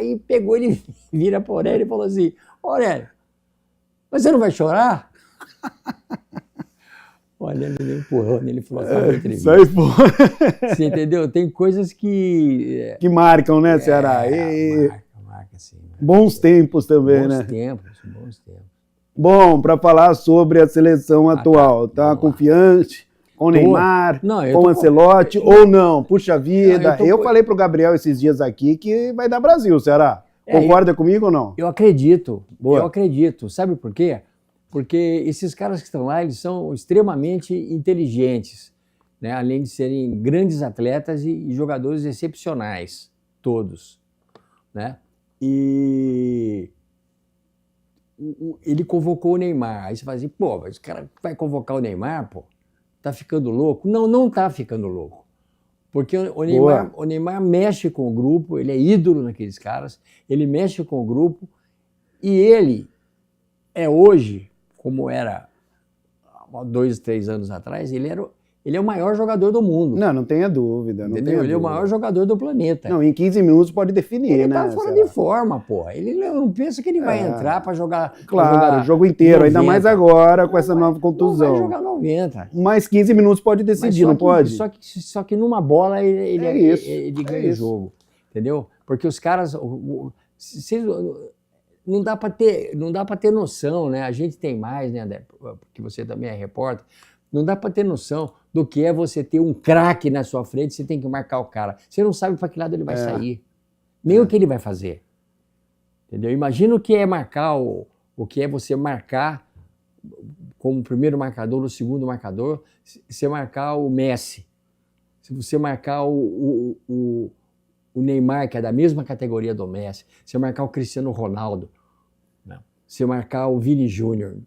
e pegou, ele vira para o Aurélio e falou assim: Aurélio, mas você não vai chorar? Olha, ele me empurrou, ele falou: sai fora. Você entendeu? Tem coisas que marcam, né, Ceará? Marca, sim. Bons tempos também, bons né? Bons tempos. Bom, para falar sobre a seleção atual, tá confiante com o Neymar, com o Ancelotti, ou não? Puxa vida, eu falei pro Gabriel esses dias aqui que vai dar Brasil, Ceará. Concorda comigo ou não? Eu acredito, eu acredito. Sabe por quê? Porque esses caras que estão lá, eles são extremamente inteligentes, né? Além de serem grandes atletas e jogadores excepcionais, todos, né? E ele convocou o Neymar. Aí você fala assim: pô, mas o cara vai convocar o Neymar, pô, tá ficando louco? Não, não tá ficando louco. Porque o Neymar mexe com o grupo, ele é ídolo naqueles caras, ele mexe com o grupo e ele é hoje, como era há 2, 3 anos atrás, ele é o maior jogador do mundo. Não tenha dúvida. Ele é o maior jogador do planeta. Não, em 15 minutos pode definir, ele né? Ele tá fora de forma, porra. Ele não pensa que ele vai entrar para jogar... Claro, o jogo inteiro, 90. Ainda mais agora com essa nova contusão. Não vai jogar 90. Mais 15 minutos pode decidir, não pode? Só que numa bola ele ganha o jogo, entendeu? Porque os caras... Não dá para ter noção, né? A gente tem mais, né, porque você também é repórter, não dá para ter noção do que é você ter um craque na sua frente, você tem que marcar o cara. Você não sabe para que lado ele vai sair, nem o que ele vai fazer. Entendeu? Imagina o que é marcar, o que é você marcar como primeiro marcador, o segundo marcador, você marcar o Messi, se você marcar o Neymar, que é da mesma categoria do Messi, você marcar o Cristiano Ronaldo, né? Você marcar o Vini Júnior,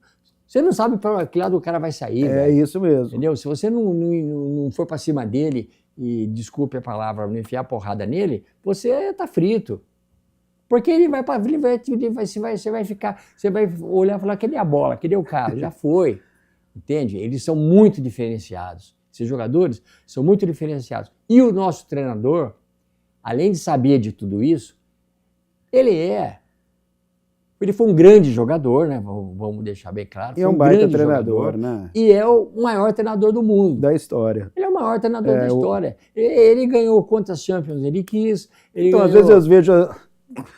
você não sabe para que lado o cara vai sair. É isso mesmo. Entendeu? Se você não for para cima dele e, desculpe a palavra, não enfiar porrada nele, você tá frito. Porque ele vai para você vai olhar e falar: cadê a bola? Cadê o cara? Já foi. Entende? Eles são muito diferenciados. Esses jogadores são muito diferenciados. E o nosso treinador, além de saber de tudo isso, ele foi um grande jogador, né? Vamos deixar bem claro. E é um baita treinador, né? E é o maior treinador do mundo. Da história. Ele é o maior treinador da história. Ele ganhou quantas Champions ele quis. Então, às vezes eu vejo...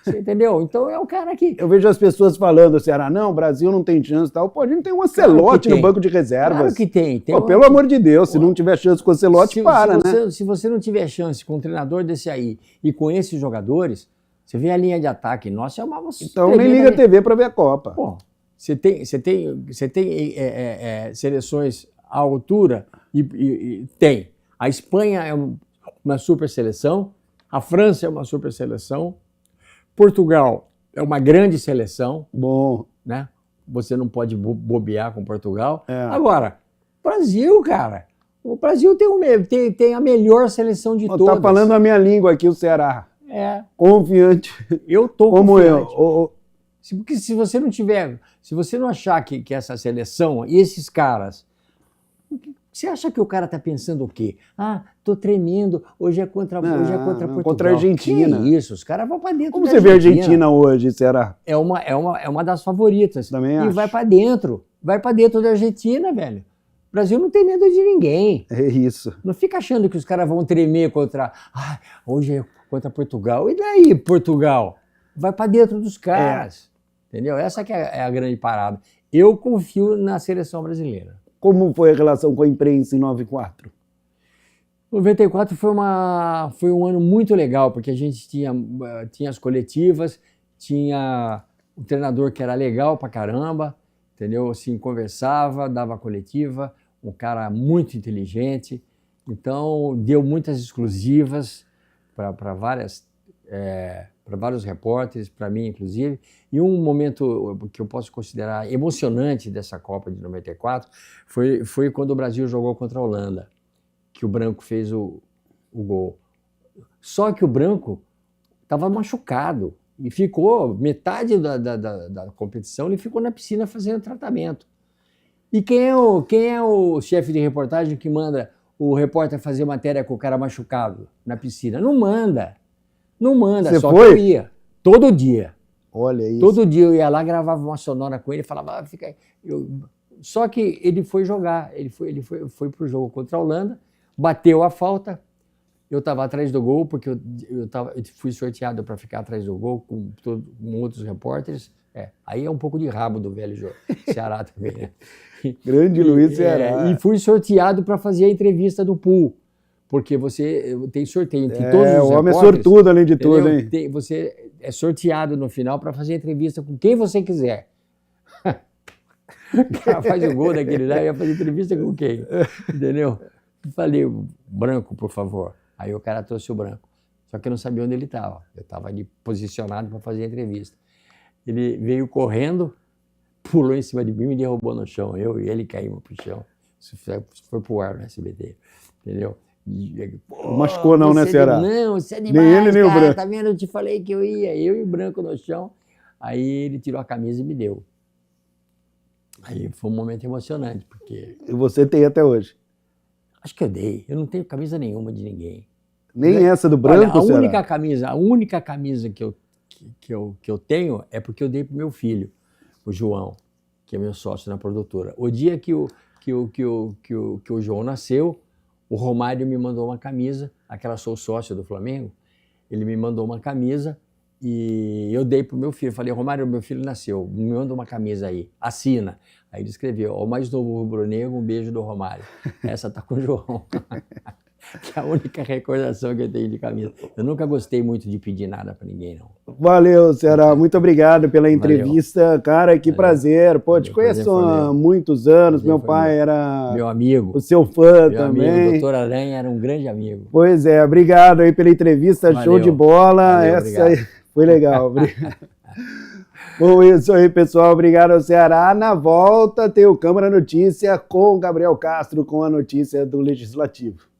Você entendeu? Então é o cara que... Eu vejo as pessoas falando, Ceará, não, o Brasil não tem chance e tal. Pô, a gente tem um Ancelotti no banco de reservas. Claro que tem. Pô, pelo amor de Deus, se não tiver chance com o Ancelotti, né? Se você não tiver chance com um treinador desse aí e com esses jogadores, você vê a linha de ataque nossa, é uma... Então nem liga a TV para ver a Copa. Pô, Você tem seleções à altura e tem. A Espanha é uma super seleção, a França é uma super seleção, Portugal é uma grande seleção. Bom. Né? Você não pode bobear com Portugal. Agora, Brasil, cara. O Brasil tem a melhor seleção de todas. Tá falando a minha língua aqui, o Ceará. É. Confiante. Eu tô como confiante. Eu. Porque se você não tiver, se você não achar que essa seleção e esses caras, você acha que o cara tá pensando o quê? Ah, tô tremendo, hoje é contra Portugal. Contra a Argentina. Que isso, os caras vão para dentro. Como você vê a Argentina hoje, será? É uma das favoritas. Também acho. E vai para dentro da Argentina, velho. O Brasil não tem medo de ninguém. É isso. Não fica achando que os caras vão tremer contra... Ah, hoje é contra Portugal. E daí, Portugal? Vai para dentro dos caras. Entendeu? Essa que é a grande parada. Eu confio na seleção brasileira. Como foi a relação com a imprensa em 94? 94 foi um ano muito legal, porque a gente tinha as coletivas, tinha o treinador que era legal pra caramba, entendeu? Assim, conversava, dava coletiva, um cara muito inteligente. Então, deu muitas exclusivas para vários repórteres, para mim, inclusive. E um momento que eu posso considerar emocionante dessa Copa de 94 foi quando o Brasil jogou contra a Holanda, que o Branco fez o gol. Só que o Branco estava machucado e ficou, metade da competição, ele ficou na piscina fazendo tratamento. E quem é o chefe de reportagem que manda o repórter fazer matéria com o cara machucado na piscina? Não manda. Não manda, Você só foi? que eu ia. Todo dia. Olha isso. Todo dia eu ia lá, gravava uma sonora com ele, falava, fica aí. Só que ele foi jogar, ele foi pro jogo contra a Holanda, bateu a falta, eu estava atrás do gol, porque eu fui sorteado para ficar atrás do gol com outros repórteres. Aí é um pouco de rabo do velho Ceará também, né? Grande Luiz Ceará. E fui sorteado para fazer a entrevista do pool. Porque você tem sorteio entre todos os repórteres. O homem é sortudo, além de tudo, hein? Você é sorteado no final para fazer entrevista com quem você quiser. O cara faz o gol daquele lá e vai fazer entrevista com quem? Entendeu? Falei, Branco, por favor. Aí o cara trouxe o Branco. Só que eu não sabia onde ele estava. Eu estava ali posicionado para fazer a entrevista. Ele veio correndo, pulou em cima de mim e me derrubou no chão. Eu e ele caímos pro chão. Isso foi pro ar no SBT. Entendeu? Não machucou não, né, Ceará? Não, você é demais, nem ele, nem cara, o Branco. Tá vendo? Eu te falei que eu ia, eu e o Branco no chão. Aí ele tirou a camisa e me deu. Aí foi um momento emocionante, porque... E você tem até hoje? Acho que eu dei. Eu não tenho camisa nenhuma de ninguém. Nem essa do Branco, Olha, Ceará? a única camisa que eu tenho é porque eu dei pro meu filho, o João, que é meu sócio na produtora. O dia que o João nasceu, o Romário me mandou uma camisa, aquela sou sócio do Flamengo, ele me mandou uma camisa e eu dei pro meu filho. Falei, Romário, meu filho nasceu, me manda uma camisa aí, assina. Aí ele escreveu, o mais novo rubro-negro, um beijo do Romário. Essa tá com o João. Que é a única recordação que eu tenho de camisa. Eu nunca gostei muito de pedir nada para ninguém, não. Valeu, Ceará. Muito obrigado pela entrevista. Valeu. Cara, que prazer. Pô, te conheço há muitos anos. Meu pai era... meu amigo. O seu fã meu também. Amigo, o doutor Aranha era um grande amigo. Pois é. Obrigado aí pela entrevista. Valeu. Show de bola. Valeu, essa aí foi legal. Bom, isso aí, pessoal. Obrigado ao Ceará. Na volta tem o Câmara Notícia com Gabriel Castro com a notícia do Legislativo.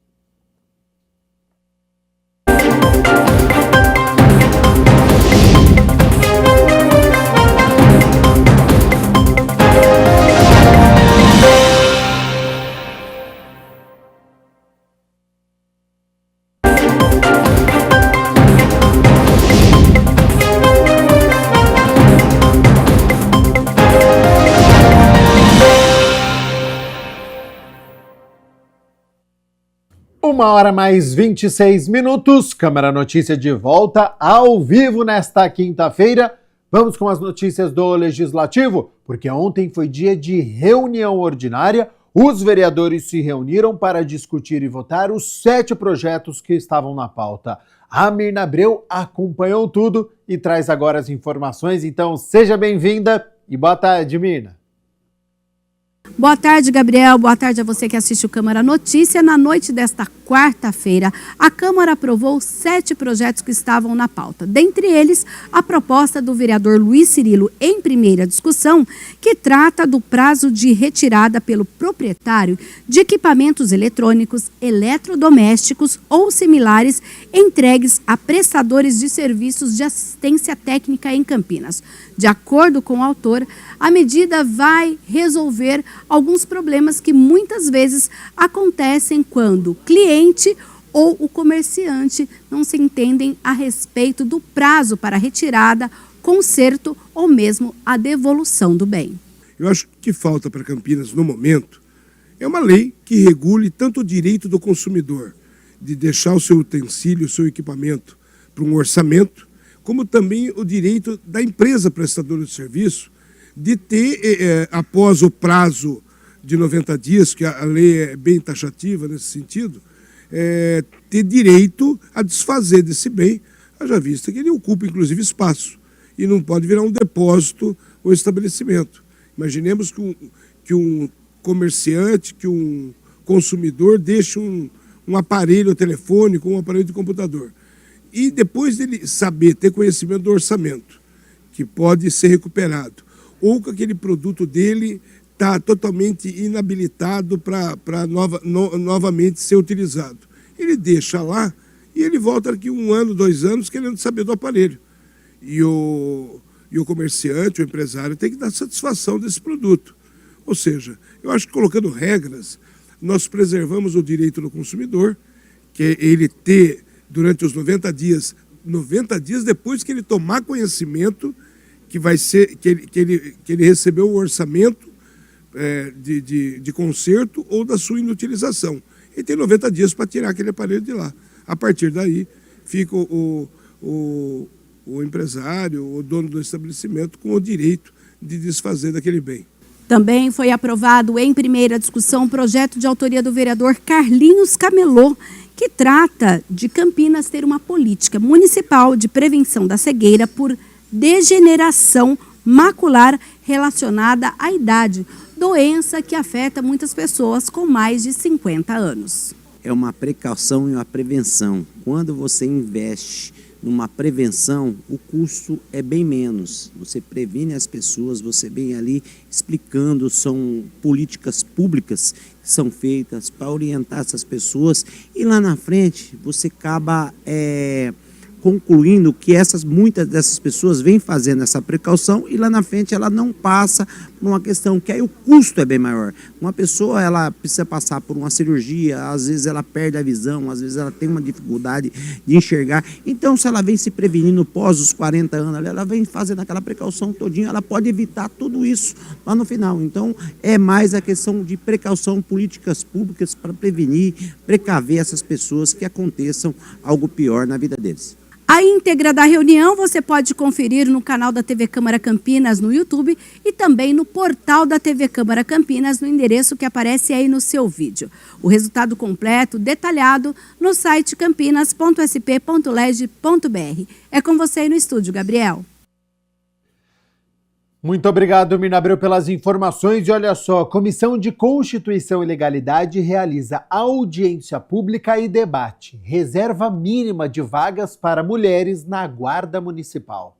Uma hora mais 26 minutos, Câmara Notícia de volta ao vivo nesta quinta-feira. Vamos com as notícias do Legislativo, porque ontem foi dia de reunião ordinária. Os vereadores se reuniram para discutir e votar os 7 projetos que estavam na pauta. A Mirna Abreu acompanhou tudo e traz agora as informações, então seja bem-vinda E boa tarde, Mirna. Boa tarde, Gabriel. Boa tarde a você que assiste o Câmara Notícia. Na noite desta quarta-feira, a Câmara aprovou 7 projetos que estavam na pauta. Dentre eles, a proposta do vereador Luiz Cirilo, em primeira discussão, que trata do prazo de retirada pelo proprietário de equipamentos eletrônicos, eletrodomésticos ou similares entregues a prestadores de serviços de assistência técnica em Campinas. De acordo com o autor, a medida vai resolver alguns problemas que muitas vezes acontecem quando o cliente ou o comerciante não se entendem a respeito do prazo para retirada, conserto ou mesmo a devolução do bem. Eu acho que falta para Campinas, no momento, é uma lei que regule tanto o direito do consumidor de deixar o seu utensílio, o seu equipamento para um orçamento, como também o direito da empresa prestadora de serviço de ter, após o prazo de 90 dias, que a lei é bem taxativa nesse sentido, ter direito a desfazer desse bem, haja vista que ele ocupa, inclusive, espaço e não pode virar um depósito ou estabelecimento. Imaginemos que um comerciante, que um consumidor deixe um aparelho telefônico, um aparelho de computador. E depois dele saber, ter conhecimento do orçamento, que pode ser recuperado, ou que aquele produto dele está totalmente inabilitado para novamente ser utilizado. Ele deixa lá e ele volta daqui 1 ano, 2 anos, querendo saber do aparelho. E o comerciante, o empresário, tem que dar satisfação desse produto. Ou seja, eu acho que colocando regras, nós preservamos o direito do consumidor, que é ele ter, durante os 90 dias depois que ele tomar conhecimento, que vai ser que ele recebeu o orçamento de conserto ou da sua inutilização. Ele tem 90 dias para tirar aquele aparelho de lá. A partir daí, fica o empresário, o dono do estabelecimento, com o direito de desfazer daquele bem. Também foi aprovado em primeira discussão um projeto de autoria do vereador Carlinhos Camelô, que trata de Campinas ter uma política municipal de prevenção da cegueira por degeneração macular relacionada à idade, doença que afeta muitas pessoas com mais de 50 anos. É uma precaução e uma prevenção. Quando você investe numa prevenção, o custo é bem menos. Você previne as pessoas, você vem ali explicando, são políticas públicas que são feitas para orientar essas pessoas e lá na frente você acaba concluindo que muitas dessas pessoas vêm fazendo essa precaução e lá na frente ela não passa por uma questão que aí o custo é bem maior. Uma pessoa, ela precisa passar por uma cirurgia, às vezes ela perde a visão, às vezes ela tem uma dificuldade de enxergar. Então, se ela vem se prevenindo pós os 40 anos, ela vem fazendo aquela precaução todinha, ela pode evitar tudo isso lá no final. Então, é mais a questão de precaução, políticas públicas para prevenir, precaver essas pessoas que aconteçam algo pior na vida deles. A íntegra da reunião você pode conferir no canal da TV Câmara Campinas no YouTube e também no portal da TV Câmara Campinas no endereço que aparece aí no seu vídeo. O resultado completo, detalhado, no site campinas.sp.leg.br. É com você aí no estúdio, Gabriel. Muito obrigado, Mirna Abreu, pelas informações. E olha só, a Comissão de Constituição e Legalidade realiza audiência pública e debate. Reserva mínima de vagas para mulheres na Guarda Municipal.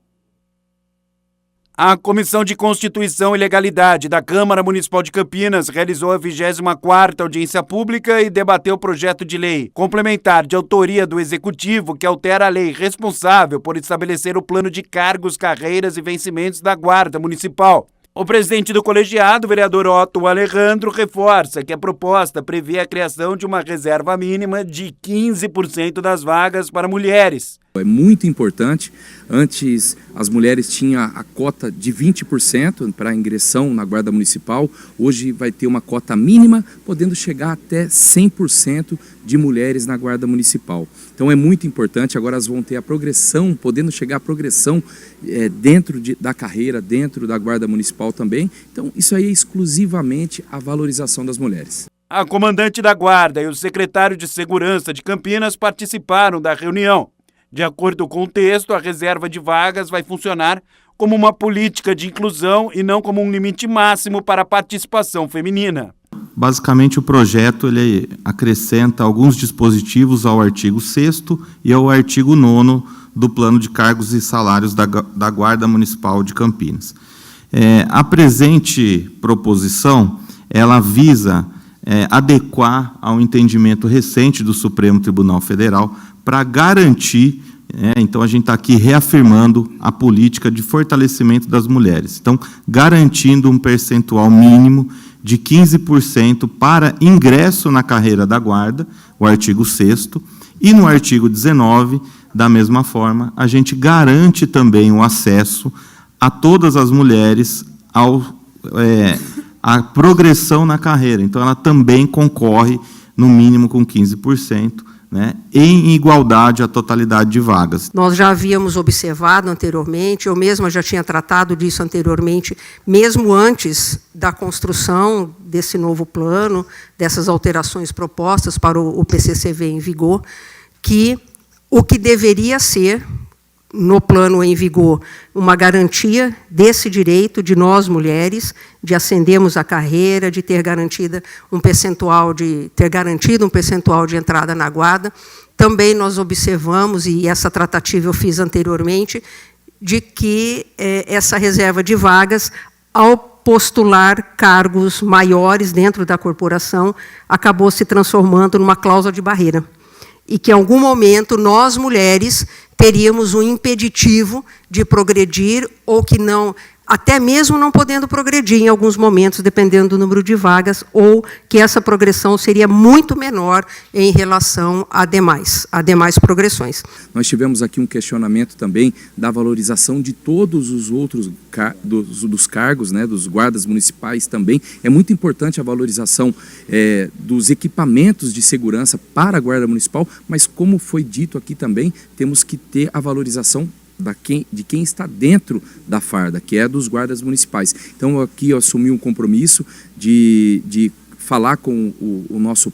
A Comissão de Constituição e Legalidade da Câmara Municipal de Campinas realizou a 24ª audiência pública e debateu o projeto de lei complementar de autoria do Executivo que altera a lei responsável por estabelecer o plano de cargos, carreiras e vencimentos da Guarda Municipal. O presidente do colegiado, o vereador Otto Alejandro, reforça que a proposta prevê a criação de uma reserva mínima de 15% das vagas para mulheres. É muito importante, antes as mulheres tinham a cota de 20% para ingressão na Guarda Municipal, hoje vai ter uma cota mínima, podendo chegar até 100% de mulheres na Guarda Municipal. Então é muito importante, agora elas vão ter a progressão, podendo chegar à progressão dentro da carreira, dentro da Guarda Municipal também, então isso aí é exclusivamente a valorização das mulheres. A comandante da Guarda e o secretário de Segurança de Campinas participaram da reunião. De acordo com o texto, a reserva de vagas vai funcionar como uma política de inclusão e não como um limite máximo para a participação feminina. Basicamente, o projeto ele acrescenta alguns dispositivos ao artigo 6º e ao artigo 9º do Plano de Cargos e Salários da Guarda Municipal de Campinas. A presente proposição, ela visa adequar ao entendimento recente do Supremo Tribunal Federal para garantir, então a gente está aqui reafirmando a política de fortalecimento das mulheres. Então, garantindo um percentual mínimo de 15% para ingresso na carreira da guarda, o artigo 6º, e no artigo 19, da mesma forma, a gente garante também o acesso a todas as mulheres à progressão na carreira. Então, ela também concorre, no mínimo, com 15%, em igualdade à totalidade de vagas. Nós já havíamos observado anteriormente, eu mesma já tinha tratado disso anteriormente, mesmo antes da construção desse novo plano, dessas alterações propostas para o PCCV em vigor, que o que deveria ser, no plano em vigor, uma garantia desse direito de nós, mulheres, de ascendermos a carreira, de ter garantido um percentual de entrada na guarda. Também nós observamos, e essa tratativa eu fiz anteriormente, de que essa reserva de vagas, ao postular cargos maiores dentro da corporação, acabou se transformando numa cláusula de barreira. E que, em algum momento, nós, mulheres, teríamos um impeditivo de progredir, ou que não, até mesmo não podendo progredir em alguns momentos, dependendo do número de vagas, ou que essa progressão seria muito menor em relação a demais progressões. Nós tivemos aqui um questionamento também da valorização de todos os outros dos cargos, dos guardas municipais também. É muito importante a valorização dos equipamentos de segurança para a Guarda Municipal, mas como foi dito aqui também, temos que ter a valorização de quem está dentro da farda, que é dos guardas municipais. Então, aqui eu assumi um compromisso de falar com o nosso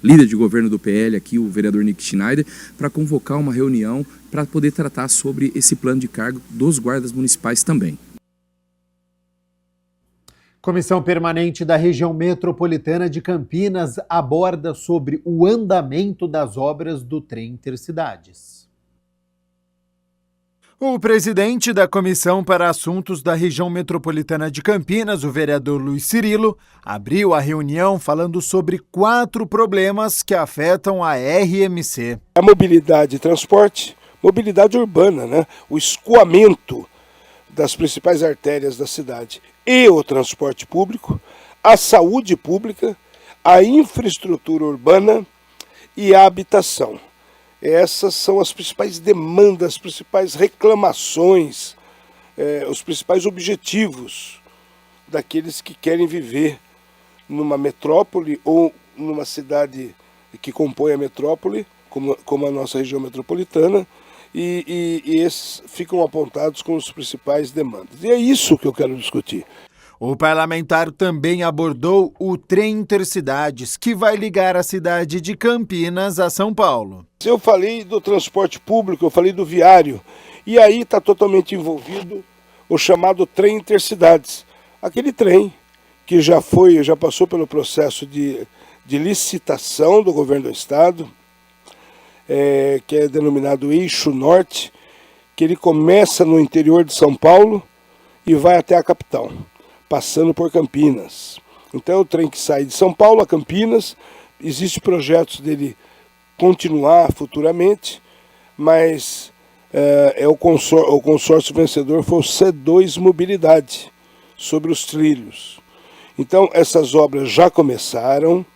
líder de governo do PL, aqui, o vereador Nick Schneider, para convocar uma reunião para poder tratar sobre esse plano de cargo dos guardas municipais também. Comissão Permanente da Região Metropolitana de Campinas aborda sobre o andamento das obras do trem Intercidades. O presidente da Comissão para Assuntos da Região Metropolitana de Campinas, o vereador Luiz Cirilo, abriu a reunião falando sobre 4 problemas que afetam a RMC. A mobilidade e transporte, mobilidade urbana, o escoamento das principais artérias da cidade e o transporte público, a saúde pública, a infraestrutura urbana e a habitação. Essas são as principais demandas, as principais reclamações, os principais objetivos daqueles que querem viver numa metrópole ou numa cidade que compõe a metrópole, como a nossa região metropolitana, e esses ficam apontados como as principais demandas. E é isso que eu quero discutir. O parlamentar também abordou o trem Intercidades, que vai ligar a cidade de Campinas a São Paulo. Eu falei do transporte público, eu falei do viário, e aí está totalmente envolvido o chamado trem Intercidades. Aquele trem que já passou pelo processo de licitação do governo do estado, que é denominado Eixo Norte, que ele começa no interior de São Paulo e vai até a capital, passando por Campinas. Então é o trem que sai de São Paulo a Campinas. Existem projetos dele continuar futuramente, mas o consórcio vencedor foi o C2 Mobilidade, sobre os trilhos. Então essas obras já começaram,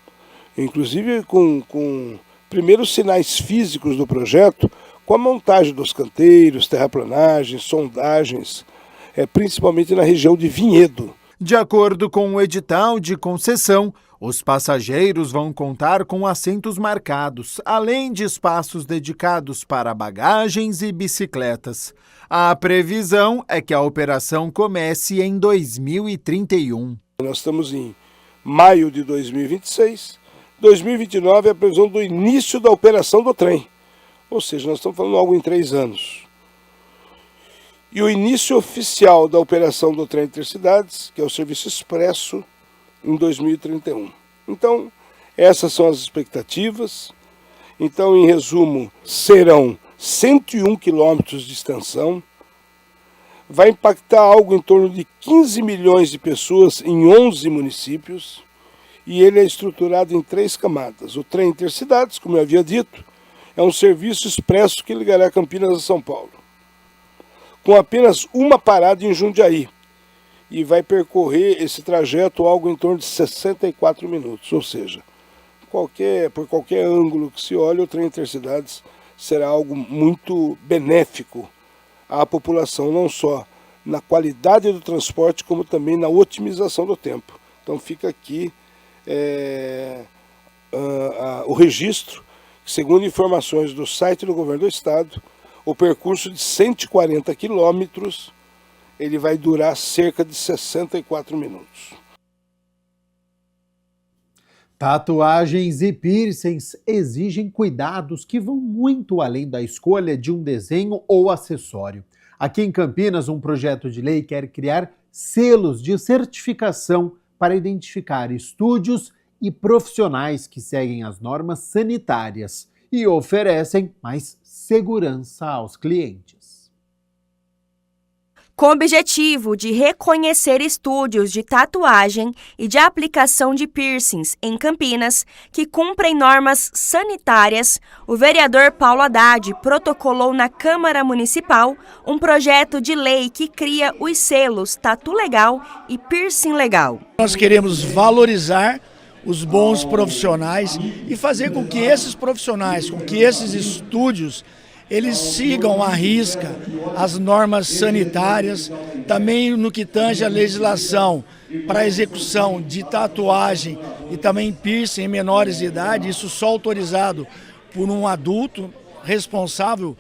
inclusive com primeiros sinais físicos do projeto, com a montagem dos canteiros, terraplanagens, sondagens, principalmente na região de Vinhedo. De acordo com o edital de concessão, os passageiros vão contar com assentos marcados, além de espaços dedicados para bagagens e bicicletas. A previsão é que a operação comece em 2031. Nós estamos em maio de 2026. 2029 é a previsão do início da operação do trem. Ou seja, nós estamos falando algo em 3 anos. E o início oficial da operação do trem Intercidades, que é o serviço expresso, em 2031. Então, essas são as expectativas. Então, em resumo, serão 101 quilômetros de extensão, vai impactar algo em torno de 15 milhões de pessoas em 11 municípios, e ele é estruturado em 3 camadas. O trem Intercidades, como eu havia dito, é um serviço expresso que ligará Campinas a São Paulo, com apenas uma parada em Jundiaí, e vai percorrer esse trajeto algo em torno de 64 minutos, ou seja, por qualquer ângulo que se olhe, o trem Intercidades será algo muito benéfico à população, não só na qualidade do transporte, como também na otimização do tempo. Então fica aqui o registro, que, segundo informações do site do Governo do Estado, o percurso de 140 quilômetros, ele vai durar cerca de 64 minutos. Tatuagens e piercings exigem cuidados que vão muito além da escolha de um desenho ou acessório. Aqui em Campinas, um projeto de lei quer criar selos de certificação para identificar estúdios e profissionais que seguem as normas sanitárias e oferecem mais segurança aos clientes. Com o objetivo de reconhecer estúdios de tatuagem e de aplicação de piercings em Campinas que cumprem normas sanitárias, o vereador Paulo Haddad protocolou na Câmara Municipal um projeto de lei que cria os selos Tatu Legal e Piercing Legal. Nós queremos valorizar os bons profissionais e fazer com que esses profissionais, com que esses estúdios, eles sigam à risca as normas sanitárias, também no que tange a legislação para a execução de tatuagem e também piercing em menores de idade, isso só autorizado por um adulto responsável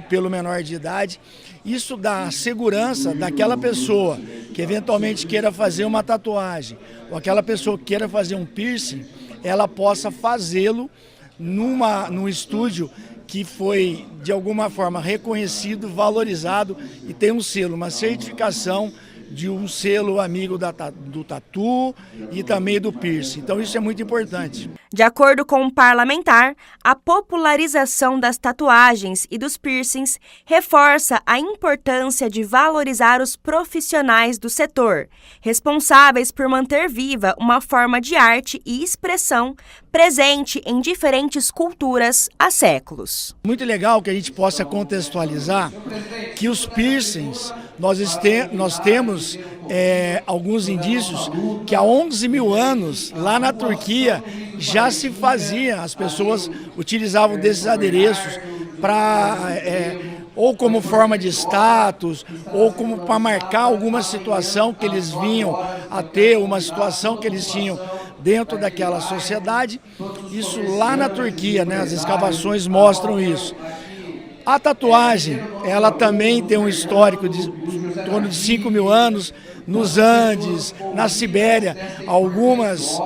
pelo menor de idade. Isso dá segurança daquela pessoa que eventualmente queira fazer uma tatuagem ou aquela pessoa que queira fazer um piercing, ela possa fazê-lo num estúdio que foi, de alguma forma, reconhecido, valorizado e tem um selo, uma certificação de um selo amigo do tatu e também do piercing. Então isso é muito importante. De acordo com o parlamentar, a popularização das tatuagens e dos piercings reforça a importância de valorizar os profissionais do setor, responsáveis por manter viva uma forma de arte e expressão presente em diferentes culturas há séculos. Muito legal que a gente possa contextualizar que os piercings, nós temos alguns indícios que há 11 mil anos, lá na Turquia, já se fazia, as pessoas utilizavam desses adereços para ou como forma de status, ou como para marcar alguma situação que eles vinham a ter, uma situação que eles tinham dentro daquela sociedade. Isso lá na Turquia, né? As escavações mostram isso. A tatuagem, ela também tem um histórico de em torno de 5 mil anos, nos Andes, na Sibéria. Algumas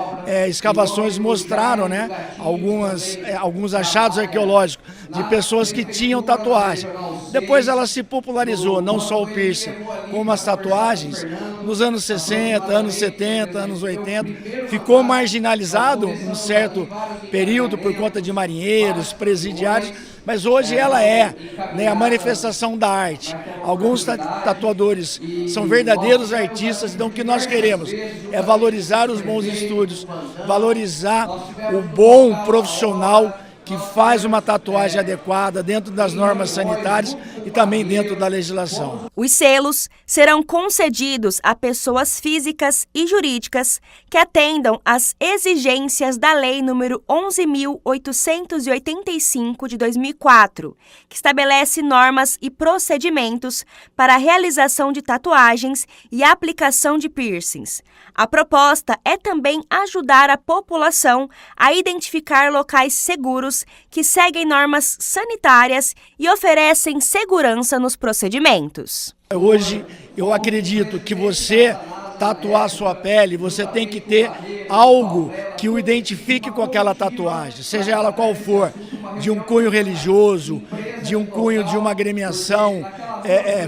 escavações mostraram, né, alguns achados arqueológicos de pessoas que tinham tatuagem. Depois ela se popularizou, não só o piercing, como as tatuagens. Nos anos 60, anos 70, anos 80, ficou marginalizado um certo período por conta de marinheiros, presidiários, mas hoje ela é, né, a manifestação da arte. Alguns tatuadores são verdadeiros artistas, então o que nós queremos é valorizar os bons estúdios, valorizar o bom profissional que faz uma tatuagem adequada dentro das normas sanitárias e também dentro da legislação. Os selos serão concedidos a pessoas físicas e jurídicas que atendam às exigências da Lei nº 11.885 de 2004, que estabelece normas e procedimentos para a realização de tatuagens e aplicação de piercings. A proposta é também ajudar a população a identificar locais seguros que seguem normas sanitárias e oferecem segurança nos procedimentos. Hoje, eu acredito que você tatuar sua pele, você tem que ter algo que o identifique com aquela tatuagem, seja ela qual for, de um cunho religioso, de um cunho de uma agremiação,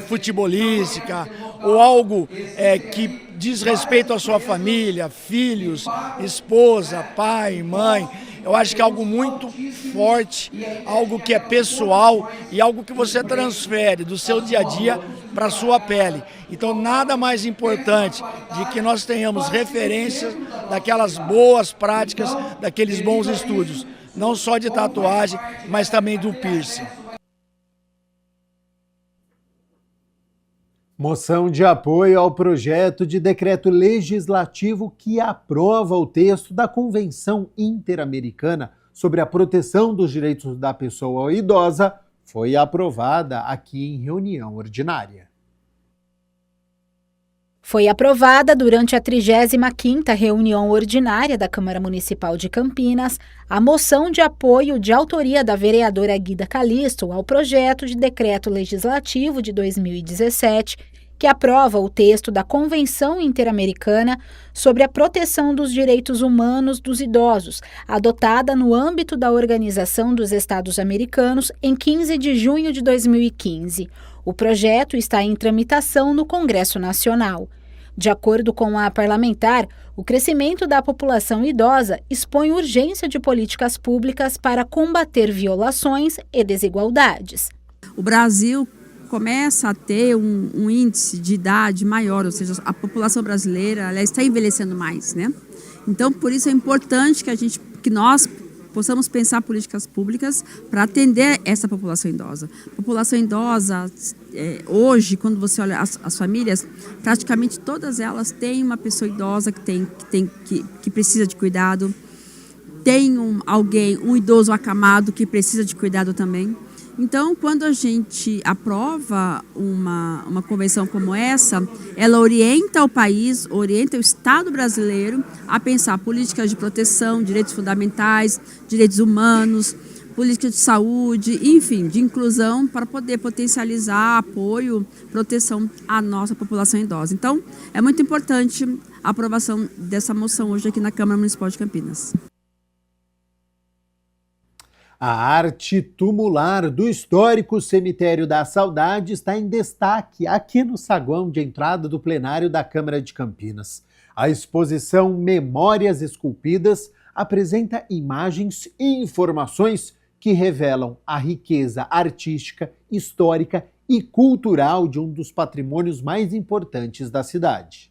futebolística ou algo que diz respeito à sua família, filhos, esposa, pai, mãe. Eu acho que é algo muito forte, algo que é pessoal e algo que você transfere do seu dia a dia para a sua pele. Então, nada mais importante de que nós tenhamos referências daquelas boas práticas, daqueles bons estudos, não só de tatuagem, mas também do piercing. Moção de apoio ao projeto de decreto legislativo que aprova o texto da Convenção Interamericana sobre a Proteção dos Direitos da Pessoa Idosa foi aprovada aqui em reunião ordinária. Foi aprovada durante a 35ª reunião ordinária da Câmara Municipal de Campinas a moção de apoio de autoria da vereadora Guida Calisto ao projeto de decreto legislativo de 2017, que aprova o texto da Convenção Interamericana sobre a Proteção dos Direitos Humanos dos Idosos, adotada no âmbito da Organização dos Estados Americanos em 15 de junho de 2015. O projeto está em tramitação no Congresso Nacional. De acordo com a parlamentar, o crescimento da população idosa expõe urgência de políticas públicas para combater violações e desigualdades. O Brasil começa a ter um índice de idade maior, ou seja, a população brasileira ela está envelhecendo mais, né? Então, por isso é importante que nós possamos pensar políticas públicas para atender essa população idosa. A população idosa, hoje, quando você olha as famílias, praticamente todas elas têm uma pessoa idosa que precisa de cuidado, tem um idoso acamado que precisa de cuidado também. Então, quando a gente aprova uma convenção como essa, ela orienta o país, orienta o Estado brasileiro a pensar políticas de proteção, direitos fundamentais, direitos humanos, políticas de saúde, enfim, de inclusão para poder potencializar apoio, proteção à nossa população idosa. Então, é muito importante a aprovação dessa moção hoje aqui na Câmara Municipal de Campinas. A arte tumular do histórico Cemitério da Saudade está em destaque aqui no saguão de entrada do plenário da Câmara de Campinas. A exposição Memórias Esculpidas apresenta imagens e informações que revelam a riqueza artística, histórica e cultural de um dos patrimônios mais importantes da cidade.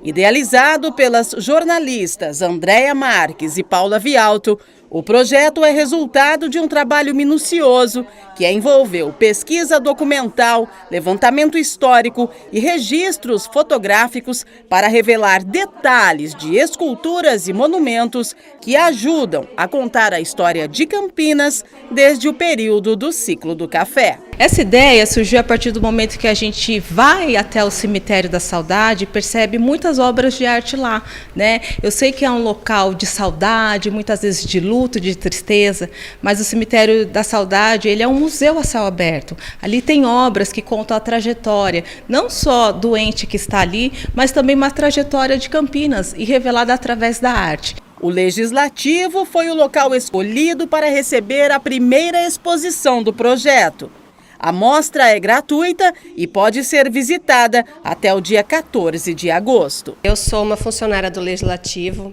Idealizado pelas jornalistas Andréia Marques e Paula Vialto, o projeto é resultado de um trabalho minucioso que envolveu pesquisa documental, levantamento histórico e registros fotográficos para revelar detalhes de esculturas e monumentos que ajudam a contar a história de Campinas desde o período do ciclo do café. Essa ideia surgiu a partir do momento que a gente vai até o Cemitério da Saudade e percebe muitas obras de arte lá, né? Eu sei que é um local de saudade, muitas vezes de luto, de tristeza, mas o Cemitério da Saudade, ele é um museu a céu aberto. Ali tem obras que contam a trajetória, não só do ente que está ali, mas também uma trajetória de Campinas e revelada através da arte. O Legislativo foi o local escolhido para receber a primeira exposição do projeto. A mostra é gratuita e pode ser visitada até o dia 14 de agosto. Eu sou uma funcionária do Legislativo.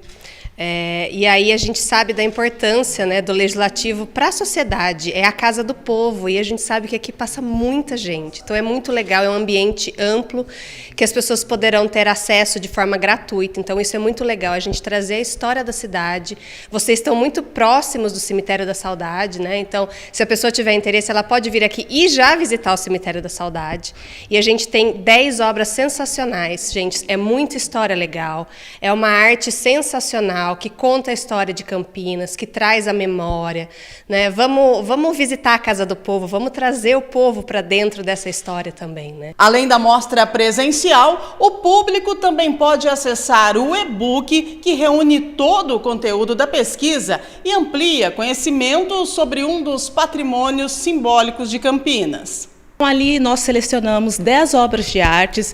E aí a gente sabe da importância, né, do Legislativo para a sociedade, é a casa do povo e a gente sabe que aqui passa muita gente, então é muito legal, é um ambiente amplo que as pessoas poderão ter acesso de forma gratuita, então isso é muito legal, a gente trazer a história da cidade. Vocês estão muito próximos do Cemitério da Saudade, né? Então se a pessoa tiver interesse ela pode vir aqui e já visitar o Cemitério da Saudade, e a gente tem 10 obras sensacionais, gente, é muita história legal, é uma arte sensacional, que conta a história de Campinas, que traz a memória, né? Vamos visitar a Casa do Povo, vamos trazer o povo para dentro dessa história também, né? Além da mostra presencial, o público também pode acessar o e-book que reúne todo o conteúdo da pesquisa e amplia conhecimento sobre um dos patrimônios simbólicos de Campinas. Ali nós selecionamos 10 obras de artes,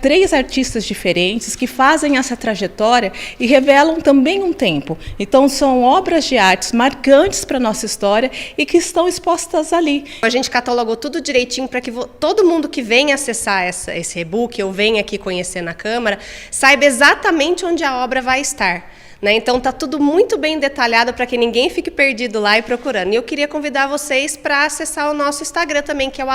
3 artistas diferentes que fazem essa trajetória e revelam também um tempo. Então são obras de artes marcantes para a nossa história e que estão expostas ali. A gente catalogou tudo direitinho para que todo mundo que vem acessar esse e-book ou vem aqui conhecer na Câmara saiba exatamente onde a obra vai estar. Então está tudo muito bem detalhado para que ninguém fique perdido lá e procurando. E eu queria convidar vocês para acessar o nosso Instagram também, que é o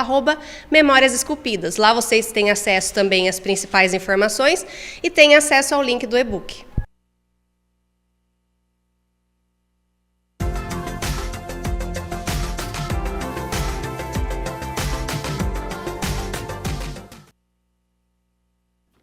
@Memórias Esculpidas. Lá vocês têm acesso também às principais informações e têm acesso ao link do e-book.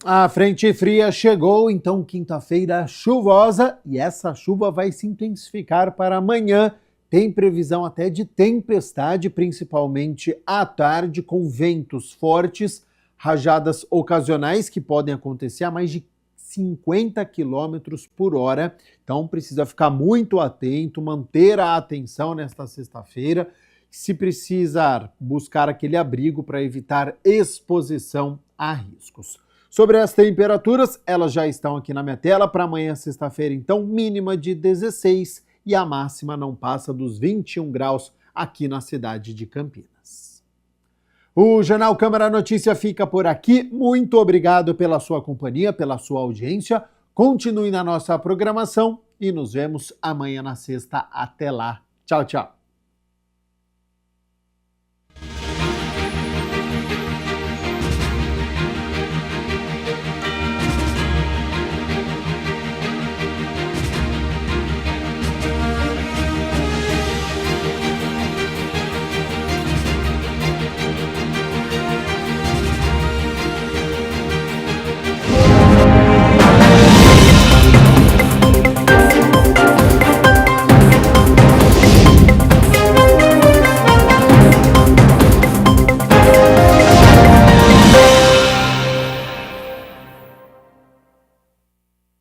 A frente fria chegou, então quinta-feira chuvosa, e essa chuva vai se intensificar para amanhã. Tem previsão até de tempestade, principalmente à tarde, com ventos fortes, rajadas ocasionais que podem acontecer a mais de 50 km por hora. Então precisa ficar muito atento, manter a atenção nesta sexta-feira. Se precisar, buscar aquele abrigo para evitar exposição a riscos. Sobre as temperaturas, elas já estão aqui na minha tela. Para amanhã, sexta-feira, então, mínima de 16 e a máxima não passa dos 21 graus aqui na cidade de Campinas. O Jornal Câmara Notícia fica por aqui. Muito obrigado pela sua companhia, pela sua audiência. Continue na nossa programação e nos vemos amanhã na sexta. Até lá. Tchau, tchau.